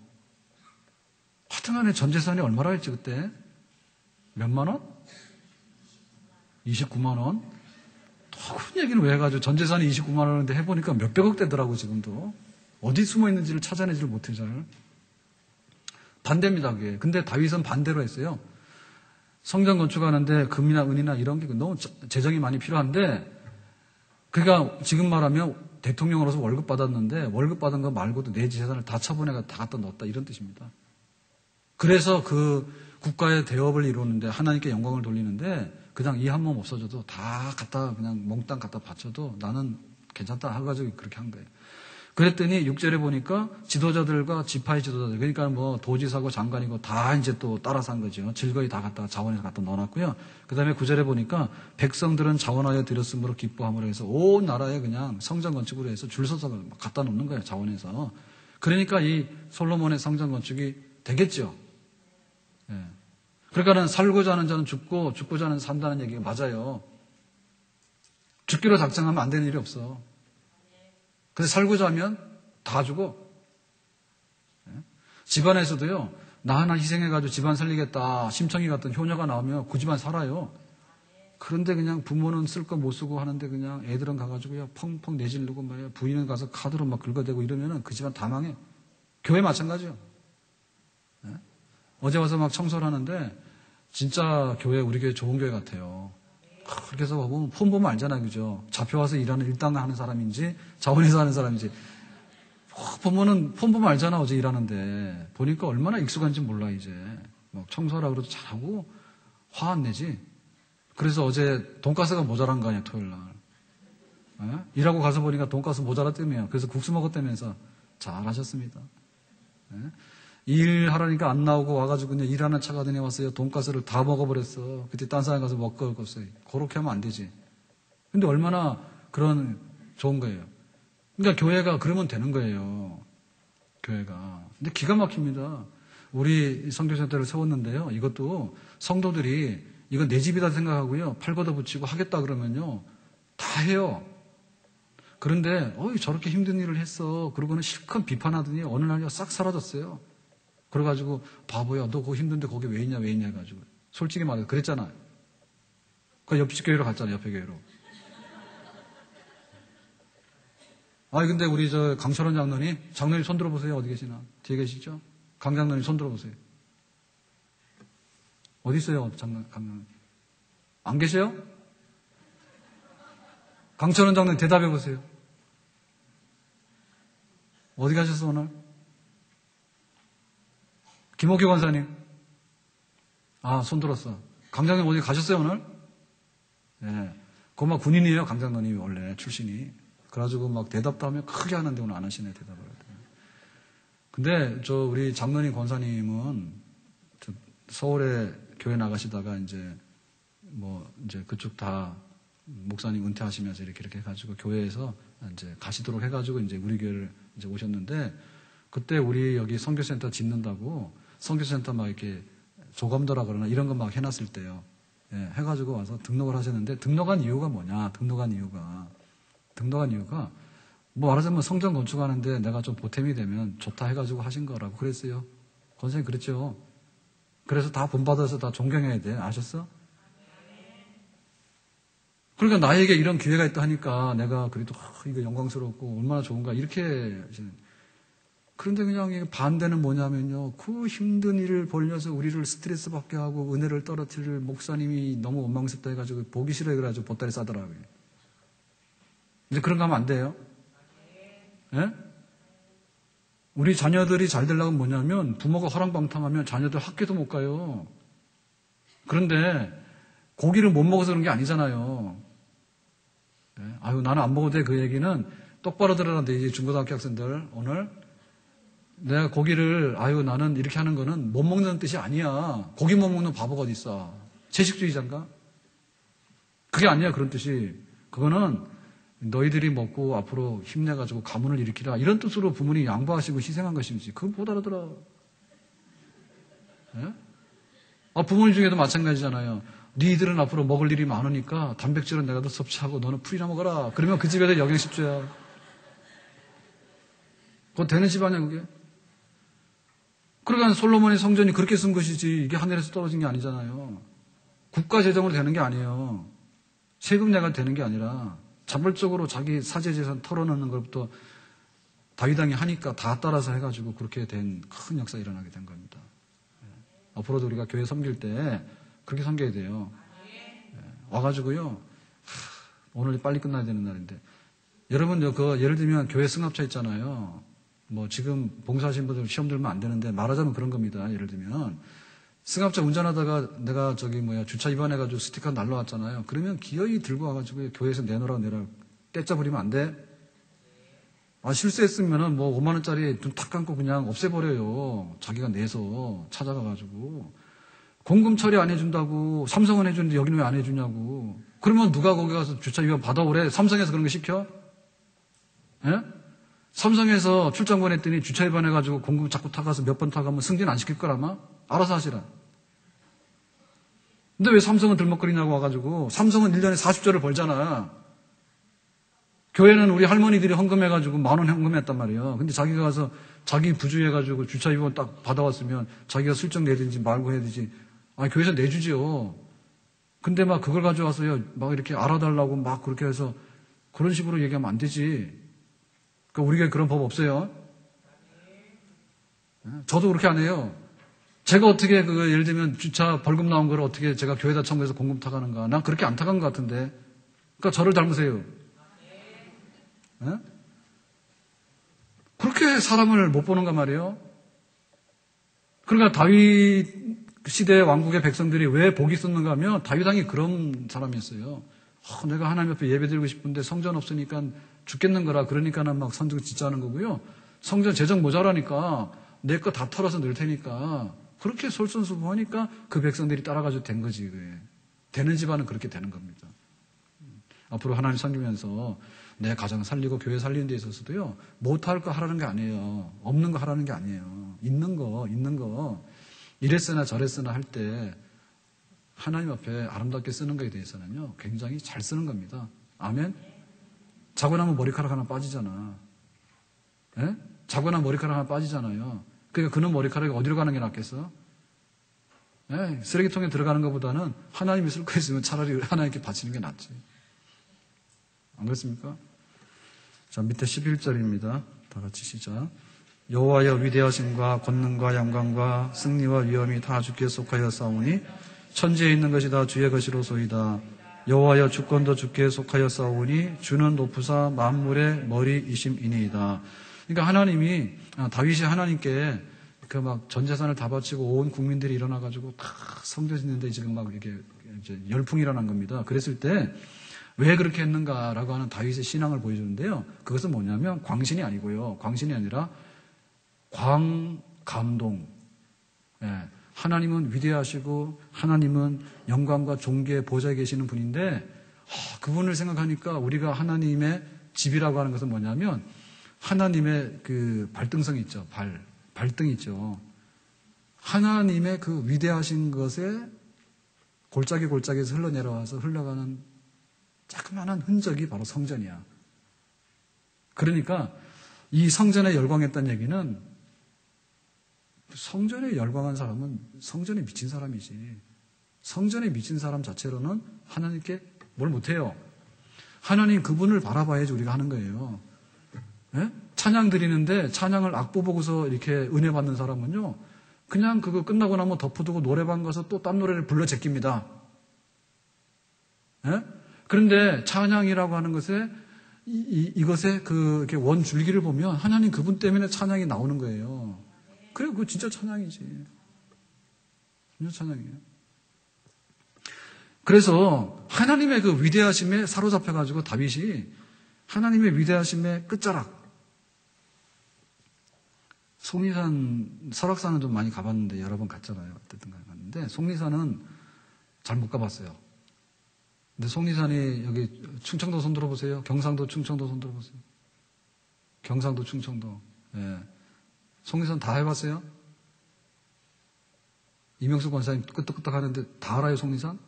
하여튼간에 전 재산이 얼마나 했지 그때? 몇만 원? 29만 원? 더 큰 얘기는 왜 해가지고 전 재산이 29만 원인데 해보니까 몇백억 되더라고 지금도. 어디 숨어 있는지를 찾아내지를 못해 잘. 반대입니다 그게. 근데 다윗은 반대로 했어요. 성전 건축하는데 금이나 은이나 이런 게 너무 재정이 많이 필요한데 그러니까 지금 말하면 대통령으로서 월급 받았는데 월급 받은 거 말고도 내 재산을 다 처분해가 다 갖다 넣었다 이런 뜻입니다. 그래서 그 국가의 대업을 이루는데 하나님께 영광을 돌리는데 그냥 이 한 몸 없어져도 다 갖다 그냥 몽땅 갖다 바쳐도 나는 괜찮다 해가지고 그렇게 한 거예요. 그랬더니 6절에 보니까 지도자들과 지파의 지도자들 그러니까 뭐 도지사고 장관이고 다 이제 또 따라서 한 거죠. 즐거이 다 갖다가 자원에서 갖다 넣어놨고요. 그 다음에 9절에 보니까 백성들은 자원하여 드렸으므로 기뻐함으로 해서 온 나라에 그냥 성전 건축으로 해서 줄 서서 갖다 놓는 거예요. 자원에서. 그러니까 이 솔로몬의 성전 건축이 되겠죠. 예. 그러니까는 살고자 하는 자는 죽고 죽고자 하는 산다는 얘기가 맞아요. 죽기로 작정하면 안 되는 일이 없어. 근데 살고자 하면 다 죽어. 예? 집안에서도요. 나 하나 희생해가지고 집안 살리겠다. 심청이 같은 효녀가 나오면 그 집안 살아요. 그런데 그냥 부모는 쓸 거 못 쓰고 하는데 그냥 애들은 가가지고요. 펑펑 내지르고 말이야. 부인은 가서 카드로 막 긁어대고 이러면은 그 집안 다 망해. 교회 마찬가지요. 예? 어제 와서 막 청소를 하는데 진짜 교회 우리 교회 좋은 교회 같아요. 그래서 보면 폰 보면 알잖아요. 그죠? 잡혀와서 일하는 일당 하는 사람인지 자원에서 하는 사람인지 보면은 폰 보면 알잖아. 어제 일하는데 보니까 얼마나 익숙한지 몰라 이제. 막 청소하라고 그래도 잘하고 화 안 내지. 그래서 어제 돈가스가 모자란 거 아니야 토요일 날. 예? 일하고 가서 보니까 돈가스 모자랐다며요. 그래서 국수 먹었다면서 잘하셨습니다. 예? 일하라니까 안 나오고 와가지고 그냥 일하는 차가 되네 왔어요. 돈가스를 다 먹어버렸어. 그때 딴 사람 가서 먹고 갔어요. 그렇게 하면 안 되지. 근데 얼마나 그런 좋은 거예요. 그러니까 교회가 그러면 되는 거예요. 교회가. 근데 기가 막힙니다. 우리 선교센터를 세웠는데요. 이것도 성도들이 이건 내 집이다 생각하고요. 팔 걷어붙이고 하겠다 그러면요. 다 해요. 그런데 저렇게 힘든 일을 했어. 그러고는 실컷 비판하더니 어느 날이 싹 사라졌어요. 그래가지고 바보야 너 그거 힘든데 거기 왜 있냐 해가지고 솔직히 말해서 그랬잖아요. 그 옆집 교회로 갔잖아요. 옆에 교회로. 근데 우리 강철원 장로님 손 들어보세요. 어디 계시나? 뒤에 계시죠? 강 장로님 손 들어보세요. 어디 있어요? 장로님. 안 계세요? 강철원 장로님 대답해 보세요. 어디 가셨어, 오늘? 김옥희 권사님. 아, 손 들었어. 강장님 어디 가셨어요, 오늘? 예. 네. 그거 막 군인이에요, 강장로님이 원래 출신이. 그래가지고 막 대답도 하면 크게 하는데 오늘 안 하시네, 대답을. 근데 우리 장로님 권사님은 서울에 교회 나가시다가 이제 그쪽 다 목사님 은퇴하시면서 이렇게 해가지고 교회에서 이제 가시도록 해가지고 이제 우리 교회를 이제 오셨는데, 그때 우리 여기 선교센터 짓는다고 선교센터 막 이렇게 조감도라 그러나 이런 거 막 해놨을 때요. 예, 해가지고 와서 등록을 하셨는데, 등록한 이유가 뭐냐? 등록한 이유가 뭐 말하자면 성전 건축하는데 내가 좀 보탬이 되면 좋다 해가지고 하신 거라고 그랬어요. 권사님 그랬죠. 그래서 다 본받아서 다 존경해야 돼. 아셨어? 그러니까 나에게 이런 기회가 있다 하니까 내가 그래도 이거 영광스럽고 얼마나 좋은가 이렇게. 그런데 그냥 반대는 뭐냐면요, 그 힘든 일을 벌려서 우리를 스트레스 받게 하고 은혜를 떨어뜨릴 목사님이 너무 원망스럽다 해가지고 보기 싫어 해가지고 보따리 싸더라고요. 이제 그런 거 하면 안 돼요. 예? 우리 자녀들이 잘 되려면 뭐냐면 부모가 허랑방탕하면 자녀들 학교도 못 가요. 그런데 고기를 못 먹어서 그런 게 아니잖아요. 예? 아유, 나는 안 먹어도 돼. 그 얘기는 똑바로 들으라는데, 이제 중고등학교 학생들 오늘 내가 고기를, 아유, 나는 이렇게 하는 거는 못 먹는 뜻이 아니야. 고기 못 먹는 바보가 어디 있어. 채식주의자인가? 그게 아니야, 그런 뜻이. 그거는 너희들이 먹고 앞으로 힘내가지고 가문을 일으키라, 이런 뜻으로 부모님이 양보하시고 희생한 것이지. 그건 못 알아들어. 예? 부모님 중에도 마찬가지잖아요. 니들은 앞으로 먹을 일이 많으니까 단백질은 내가 더 섭취하고 너는 풀이나 먹어라. 그러면 그 집에도 영양십조야. 그건 되는 집 아니야, 그게? 그러니까 솔로몬의 성전이 그렇게 쓴 것이지, 이게 하늘에서 떨어진 게 아니잖아요. 국가 재정으로 되는 게 아니에요. 세금 내가 되는 게 아니라 자발적으로 자기 사제재산 털어놓는 것부터 다윗 왕이 하니까 다 따라서 해가지고 그렇게 된 큰 역사가 일어나게 된 겁니다. 앞으로도 우리가 교회 섬길 때 그렇게 섬겨야 돼요. 와가지고요, 오늘 빨리 끝나야 되는 날인데, 여러분 예를 들면 교회 승합차 있잖아요. 뭐 지금 봉사하신 분들 시험 들면 안 되는데 말하자면 그런 겁니다. 예를 들면 승합차 운전하다가 내가 주차 위반해가지고 스티커 날라왔잖아요. 그러면 기어이 들고 와가지고 교회에서 내놓으라고 떼짜 부리면 안 돼. 실수했으면은 5만 원짜리 눈 탁 감고 그냥 없애버려요. 자기가 내서 찾아가가지고. 공금 처리 안 해준다고 삼성은 해주는데 여기는 왜 안 해주냐고. 그러면 누가 거기 가서 주차 위반 받아오래? 삼성에서 그런 거 시켜? 예? 삼성에서 출장 보냈더니 주차 위반해가지고 공금 자꾸 타가서 몇 번 타가면 승진 안 시킬 거라마? 알아서 하시라. 근데 왜 삼성은 들먹거리냐고 와가지고. 삼성은 1년에 40조를 벌잖아. 교회는 우리 할머니들이 헌금해가지고 10,000원 헌금했단 말이에요. 근데 자기가 가서 자기 부주해가지고 주차 위반 딱 받아왔으면 자기가 슬쩍 내든지 말고 해야 되지. 교회에서 내주지요. 근데 막 그걸 가져와서요, 막 이렇게 알아달라고 막 그렇게 해서 그런 식으로 얘기하면 안 되지. 그러니까 우리 교회 그런 법 없어요. 저도 그렇게 안 해요. 제가 어떻게 예를 들면 주차 벌금 나온 걸 어떻게 제가 교회에다 청구해서 공금 타가는가. 난 그렇게 안 타간 것 같은데. 그러니까 저를 닮으세요. 예? 그렇게 사람을 못 보는가 말이에요. 그러니까 다윗 시대 왕국의 백성들이 왜 복이 있었는가 하면 다윗 왕이 그런 사람이었어요. 내가 하나님 앞에 예배드리고 싶은데 성전 없으니까 죽겠는 거라. 그러니까는 막 성전 짓자는 거고요. 성전 재정 모자라니까 내 거 다 털어서 넣을 테니까 그렇게 솔선수범하니까 그 백성들이 따라가지고 된 거지. 그게. 되는 집안은 그렇게 되는 겁니다. 앞으로 하나님 섬기면서 내 가정 살리고 교회 살리는 데 있어서도요, 못할 거 하라는 게 아니에요. 없는 거 하라는 게 아니에요. 있는 거 이랬으나 저랬으나 할 때 하나님 앞에 아름답게 쓰는 거에 대해서는요, 굉장히 잘 쓰는 겁니다. 아멘? 자고 나면 머리카락 하나 빠지잖아. 예? 자고 나면 머리카락 하나 빠지잖아요. 그러니까 그는 머리카락이 어디로 가는 게 낫겠어? 예? 쓰레기통에 들어가는 것보다는 하나님이 쓸 거 있으면 차라리 하나님께 바치는 게 낫지. 안 그렇습니까? 자, 밑에 11절입니다. 다 같이 시작. 여호와여, 위대하심과 권능과 영광과 승리와 위엄이 다 주께 속하여 싸우니 천지에 있는 것이 다 주의 것이로소이다. 여호와여 주권도 주께 속하여 싸우니 주는 높으사 만물의 머리이심이니이다. 그러니까 하나님이 다윗이 하나님께 그 막 전 재산을 다 바치고 온 국민들이 일어나가지고 다 성전 짓는데 지금 막 이렇게 이제 열풍이 일어난 겁니다. 그랬을 때 왜 그렇게 했는가라고 하는 다윗의 신앙을 보여주는데요. 그것은 뭐냐면 광신이 아니고요. 광신이 아니라 광감동. 예. 하나님은 위대하시고 하나님은 영광과 존귀의 보좌에 계시는 분인데 그분을 생각하니까 우리가 하나님의 집이라고 하는 것은 뭐냐면 하나님의 그 발등성 있죠. 발등 있죠. 하나님의 그 위대하신 것에 골짜기에서 흘러내려와서 흘러가는 자그마한 흔적이 바로 성전이야. 그러니까 이 성전에 열광했다는 얘기는 성전에 열광한 사람은 성전에 미친 사람이지. 성전에 미친 사람 자체로는 하나님께 뭘 못해요. 하나님 그분을 바라봐야지 우리가 하는 거예요. 네? 찬양 드리는데 찬양을 악보 보고서 이렇게 은혜 받는 사람은요. 그냥 그거 끝나고 나면 덮어두고 노래방 가서 또 딴 노래를 불러 제낍니다. 네? 그런데 찬양이라고 하는 것에 이것의 그 원줄기를 보면 하나님 그분 때문에 찬양이 나오는 거예요. 그래, 그거 진짜 찬양이지. 진짜 찬양이에요. 그래서 하나님의 그 위대하심에 사로잡혀가지고 다윗이 하나님의 위대하심의 끝자락. 속리산, 설악산은 좀 많이 가봤는데 여러 번 갔잖아요. 어쨌든 갔는데 속리산은 잘 못 가봤어요. 근데 속리산이 여기 충청도 손 들어보세요. 경상도, 충청도 손 들어보세요. 경상도, 충청도. 예. 속리산 다 해봤어요? 이명수 권사님 끄떡끄떡 하는데 다 알아요, 속리산?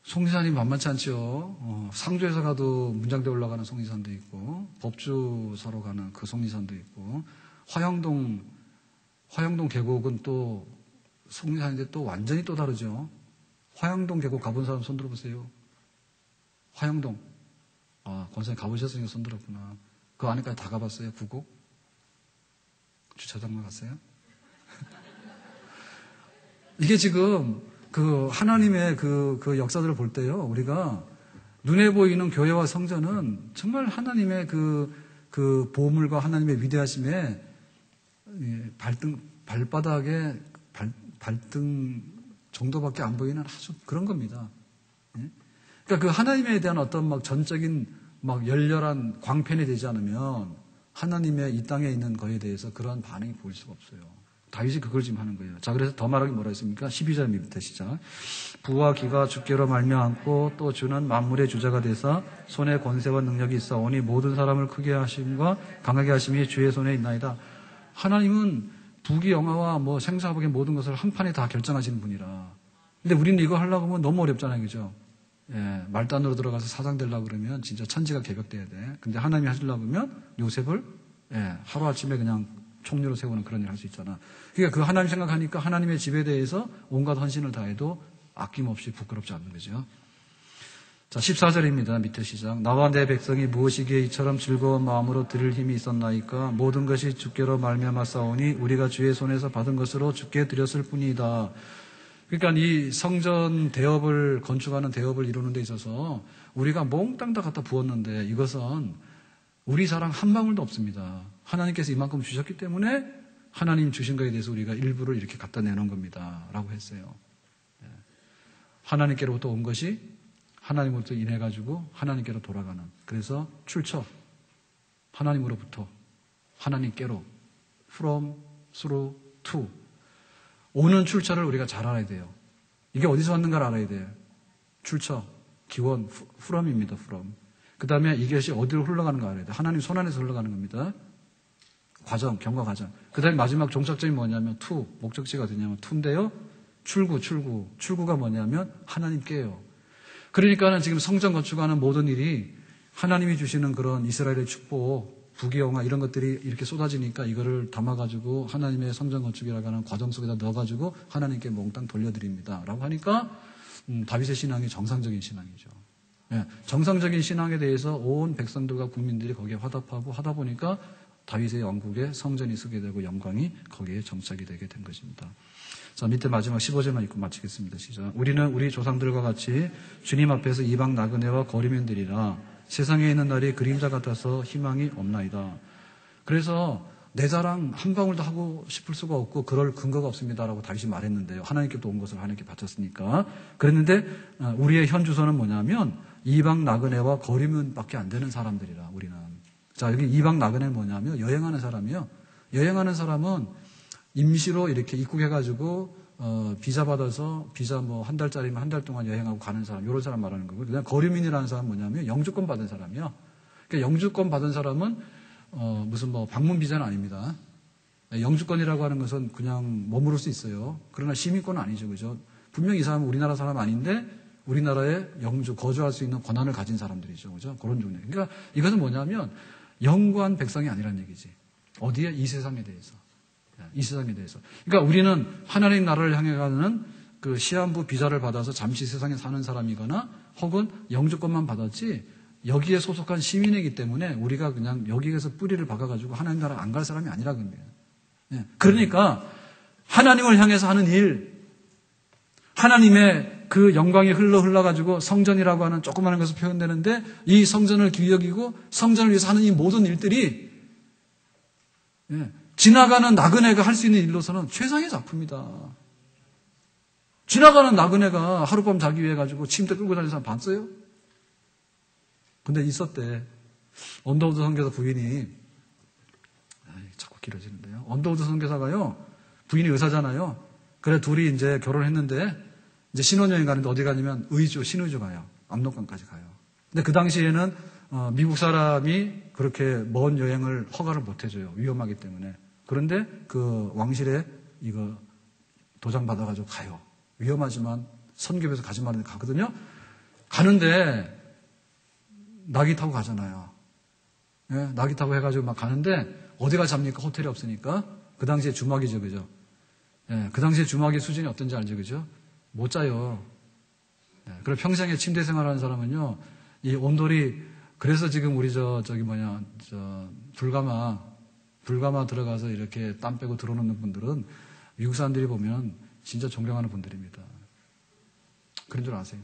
속리산이 만만치 않죠. 상주에서 가도 문장대 올라가는 속리산도 있고, 법주사로 가는 그 속리산도 있고, 화영동 계곡은 또 속리산인데 또 완전히 또 다르죠. 화영동 계곡 가본 사람 손 들어보세요. 화영동. 권사님 가보셨으니까 손 들었구나. 그 안에까지 다 가봤어요? 구곡? 주차장만 갔어요? 이게 지금 그 하나님의 그 역사들을 볼 때요, 우리가 눈에 보이는 교회와 성전은 정말 하나님의 그 보물과 하나님의 위대하심에 발바닥에 발등 정도밖에 안 보이는 아주 그런 겁니다. 그러니까 그 하나님에 대한 어떤 막 전적인 막 열렬한 광팬이 되지 않으면 하나님의 이 땅에 있는 거에 대해서 그러한 반응이 보일 수가 없어요. 다윗이 그걸 지금 하는 거예요. 자, 그래서 더 말하기 뭐라 했습니까? 12절 밑에 시작. 부와 기가 주께로 말미암고 또 주는 만물의 주자가 되사 손에 권세와 능력이 있사오니 모든 사람을 크게 하심과 강하게 하심이 주의 손에 있나이다. 하나님은 부귀 영화와 뭐 생사복의 모든 것을 한 판에 다 결정하시는 분이라. 근데 우리는 이거 하려고 하면 너무 어렵잖아요, 그죠? 예, 말단으로 들어가서 사장 되려고 그러면 진짜 천지가 개벽돼야 돼. 근데 하나님이 하시려고 하면 요셉을 하루아침에 그냥 총리로 세우는 그런 일을 할 수 있잖아. 그러니까 그 하나님 생각하니까 하나님의 집에 대해서 온갖 헌신을 다해도 아낌없이 부끄럽지 않는 거죠. 자, 14절입니다. 밑에 시작. 나와 내 백성이 무엇이기에 이처럼 즐거운 마음으로 들을 힘이 있었나이까? 모든 것이 주께로 말미암았사오니 우리가 주의 손에서 받은 것으로 주께 드렸을 뿐이다. 그러니까 이 성전 대업을 건축하는 대업을 이루는 데 있어서 우리가 몽땅 다 갖다 부었는데 이것은 우리 자랑 한 방울도 없습니다. 하나님께서 이만큼 주셨기 때문에 하나님 주신 것에 대해서 우리가 일부를 이렇게 갖다 내놓은 겁니다. 라고 했어요. 하나님께로부터 온 것이 하나님으로부터 인해가지고 하나님께로 돌아가는. 그래서 출처. 하나님으로부터 하나님께로. from, through, to. 오는 출처를 우리가 잘 알아야 돼요. 이게 어디서 왔는가를 알아야 돼요. 출처, 기원, from입니다. from. 그 다음에 이것이 어디로 흘러가는가 알아야 돼요. 하나님 손 안에서 흘러가는 겁니다. 과정, 경과 과정. 그 다음에 마지막 종착점이 뭐냐면 to, 목적지가 어디냐면 to인데요. 출구가 뭐냐면 하나님께요. 그러니까는 지금 성전 건축하는 모든 일이 하나님이 주시는 그런 이스라엘의 축복, 부귀영화 이런 것들이 이렇게 쏟아지니까 이거를 담아가지고 하나님의 성전 건축이라고 하는 과정 속에다 넣어가지고 하나님께 몽땅 돌려드립니다. 라고 하니까 다윗의 신앙이 정상적인 신앙이죠. 예, 정상적인 신앙에 대해서 온 백성들과 국민들이 거기에 화답하고 하다 보니까 다윗의 왕국에 성전이 서게 되고 영광이 거기에 정착이 되게 된 것입니다. 자, 밑에 마지막 15절만 읽고 마치겠습니다. 시작. 우리는 우리 조상들과 같이 주님 앞에서 이방 나그네와 거리면들이라 세상에 있는 날이 그림자 같아서 희망이 없나이다. 그래서 내 자랑 한 방울도 하고 싶을 수가 없고 그럴 근거가 없습니다라고 다윗이 말했는데요. 하나님께도 온 것을 하나님께 바쳤으니까. 그랬는데 우리의 현 주소는 뭐냐면 이방 나그네와 거리면밖에 안 되는 사람들이라 우리는. 자, 여기 이방 나그네는 뭐냐면 여행하는 사람이요. 여행하는 사람은 임시로 이렇게 입국해가지고 비자 받아서 비자 뭐 한 달짜리면 한 달 동안 여행하고 가는 사람, 이런 사람 말하는 거고. 그다음 거류민이라는 사람은 뭐냐면 영주권 받은 사람이요. 그러니까 영주권 받은 사람은 무슨 뭐 방문 비자는 아닙니다. 영주권이라고 하는 것은 그냥 머무를 수 있어요. 그러나 시민권은 아니죠, 그죠? 분명히 이 사람은 우리나라 사람 아닌데 우리나라에 거주할 수 있는 권한을 가진 사람들이죠, 그죠? 그런 종류. 그러니까 이것은 뭐냐면 영구한 백성이 아니란 얘기지. 어디에? 이 세상에 대해서. 이 세상에 대해서. 그러니까 우리는 하나님 나라를 향해 가는 그 시한부 비자를 받아서 잠시 세상에 사는 사람이거나 혹은 영주권만 받았지 여기에 소속한 시민이기 때문에 우리가 그냥 여기에서 뿌리를 박아가지고 하나님 나라 안 갈 사람이 아니라 그런 거예요. 그러니까 하나님을 향해서 하는 일, 하나님의 그 영광이 흘러가지고 성전이라고 하는 조그마한 것을 표현되는데 이 성전을 귀히 여기고 성전을 위해서 하는 이 모든 일들이 지나가는 나그네가 할 수 있는 일로서는 최상의 작품이다. 지나가는 나그네가 하룻밤 자기 위해 가지고 침대 끌고 다니는 사람 봤어요? 근데 있었대. 언더우드 선교사 부인이, 자꾸 길어지는데요. 언더우드 선교사가요, 부인이 의사잖아요. 그래 둘이 이제 결혼했는데 이제 신혼여행 가는데 어디 가냐면 신의주 가요. 압록강까지 가요. 근데 그 당시에는 미국 사람이 그렇게 먼 여행을 허가를 못 해줘요. 위험하기 때문에. 그런데 그 왕실에 이거 도장 받아가지고 가요. 위험하지만 선교에서 가지 말라는 가거든요. 가는데 낙이 타고 가잖아요. 낙이 타고 해가지고 막 가는데 어디가 잡니까? 호텔이 없으니까. 그 당시에 주막이죠, 그죠? 그 당시에 주막의 수준이 어떤지 알죠, 그죠? 못 자요. 그리고 평생에 침대 생활하는 사람은요, 이 온돌이, 그래서 지금 우리 불가마 들어가서 이렇게 땀 빼고 들어오는 분들은 미국 사람들이 보면 진짜 존경하는 분들입니다. 그런 줄 아세요?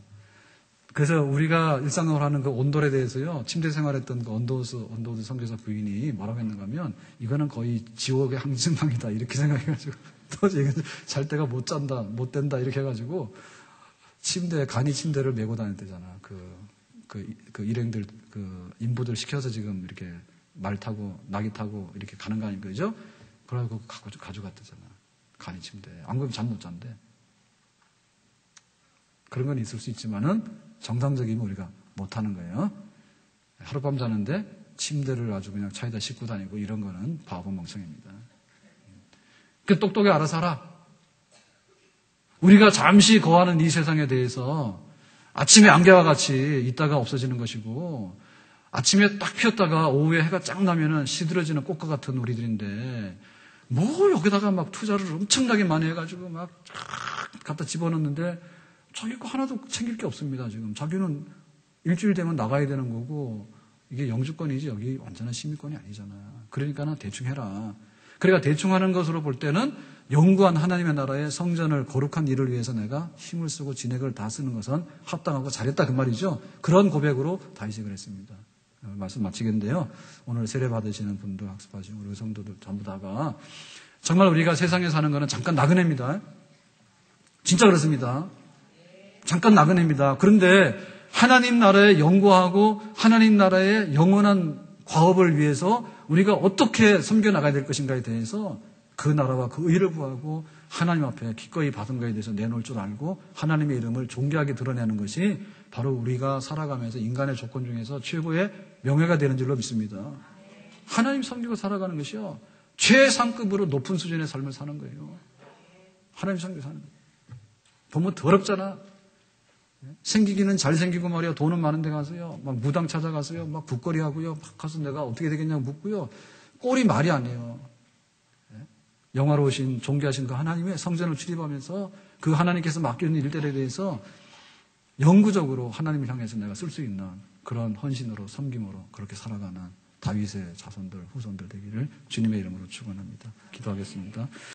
그래서 우리가 일상생활 하는 그 온돌에 대해서요, 침대 생활했던 그 언더우드 선교사 부인이 뭐라고 했는가 하면, 이거는 거의 지옥의 항징방이다, 이렇게 생각해가지고, 도저히 잘 때가 못 된다, 이렇게 해가지고, 간이 침대를 메고 다녔대잖아. 그 일행들, 인부들 시켜서 지금 이렇게 말 타고, 낙이 타고, 이렇게 가는 거 아닌가, 그죠? 그래가지고 가져갔대잖아. 간이 침대. 안 그러면 잠 못 잔대. 그런 건 있을 수 있지만은, 정상적이면 우리가 못하는 거예요. 하룻밤 자는데 침대를 아주 그냥 차에다 싣고 다니고 이런 거는 바보 멍청입니다. 그 똑똑히 알아서 하라. 우리가 잠시 거하는 이 세상에 대해서 아침에 안개와 같이 있다가 없어지는 것이고 아침에 딱 피었다가 오후에 해가 쫙 나면은 시들어지는 꽃과 같은 우리들인데 뭐 여기다가 막 투자를 엄청나게 많이 해가지고 막 갖다 집어넣는데 자기 거 하나도 챙길 게 없습니다, 지금. 자기는 일주일 되면 나가야 되는 거고, 이게 영주권이지, 여기 완전한 시민권이 아니잖아. 그러니까는 대충 해라. 그러니까 대충 하는 것으로 볼 때는 영구한 하나님의 나라의 성전을 거룩한 일을 위해서 내가 힘을 쓰고 진액을 다 쓰는 것은 합당하고 잘했다, 그 말이죠. 그런 고백으로 다윗이 그랬습니다. 말씀 마치겠는데요. 오늘 세례 받으시는 분들, 학습하시는 우리 성도들 전부 다가 정말 우리가 세상에 사는 거는 잠깐 나그네입니다. 진짜 그렇습니다. 잠깐 나그네입니다. 그런데 하나님 나라에 영구하고 하나님 나라의 영원한 과업을 위해서 우리가 어떻게 섬겨나가야 될 것인가에 대해서 그 나라와 그 의를 구하고 하나님 앞에 기꺼이 받은 것에 대해서 내놓을 줄 알고 하나님의 이름을 존귀하게 드러내는 것이 바로 우리가 살아가면서 인간의 조건 중에서 최고의 명예가 되는 줄로 믿습니다. 하나님 섬기고 살아가는 것이요, 최상급으로 높은 수준의 삶을 사는 거예요. 하나님 섬기고 사는 거예요. 너무 더럽잖아. 생기기는 잘생기고 말이야. 돈은 많은 데 가서요. 막 무당 찾아가서요. 막 굿거리 하고요. 막 가서 내가 어떻게 되겠냐고 묻고요. 꼴이 말이 아니에요. 영화로우신, 존귀하신 그 하나님의 성전을 출입하면서 그 하나님께서 맡기는 일들에 대해서 영구적으로 하나님을 향해서 내가 쓸 수 있는 그런 헌신으로, 섬김으로 그렇게 살아가는 다윗의 자손들, 후손들 되기를 주님의 이름으로 축원합니다. 기도하겠습니다.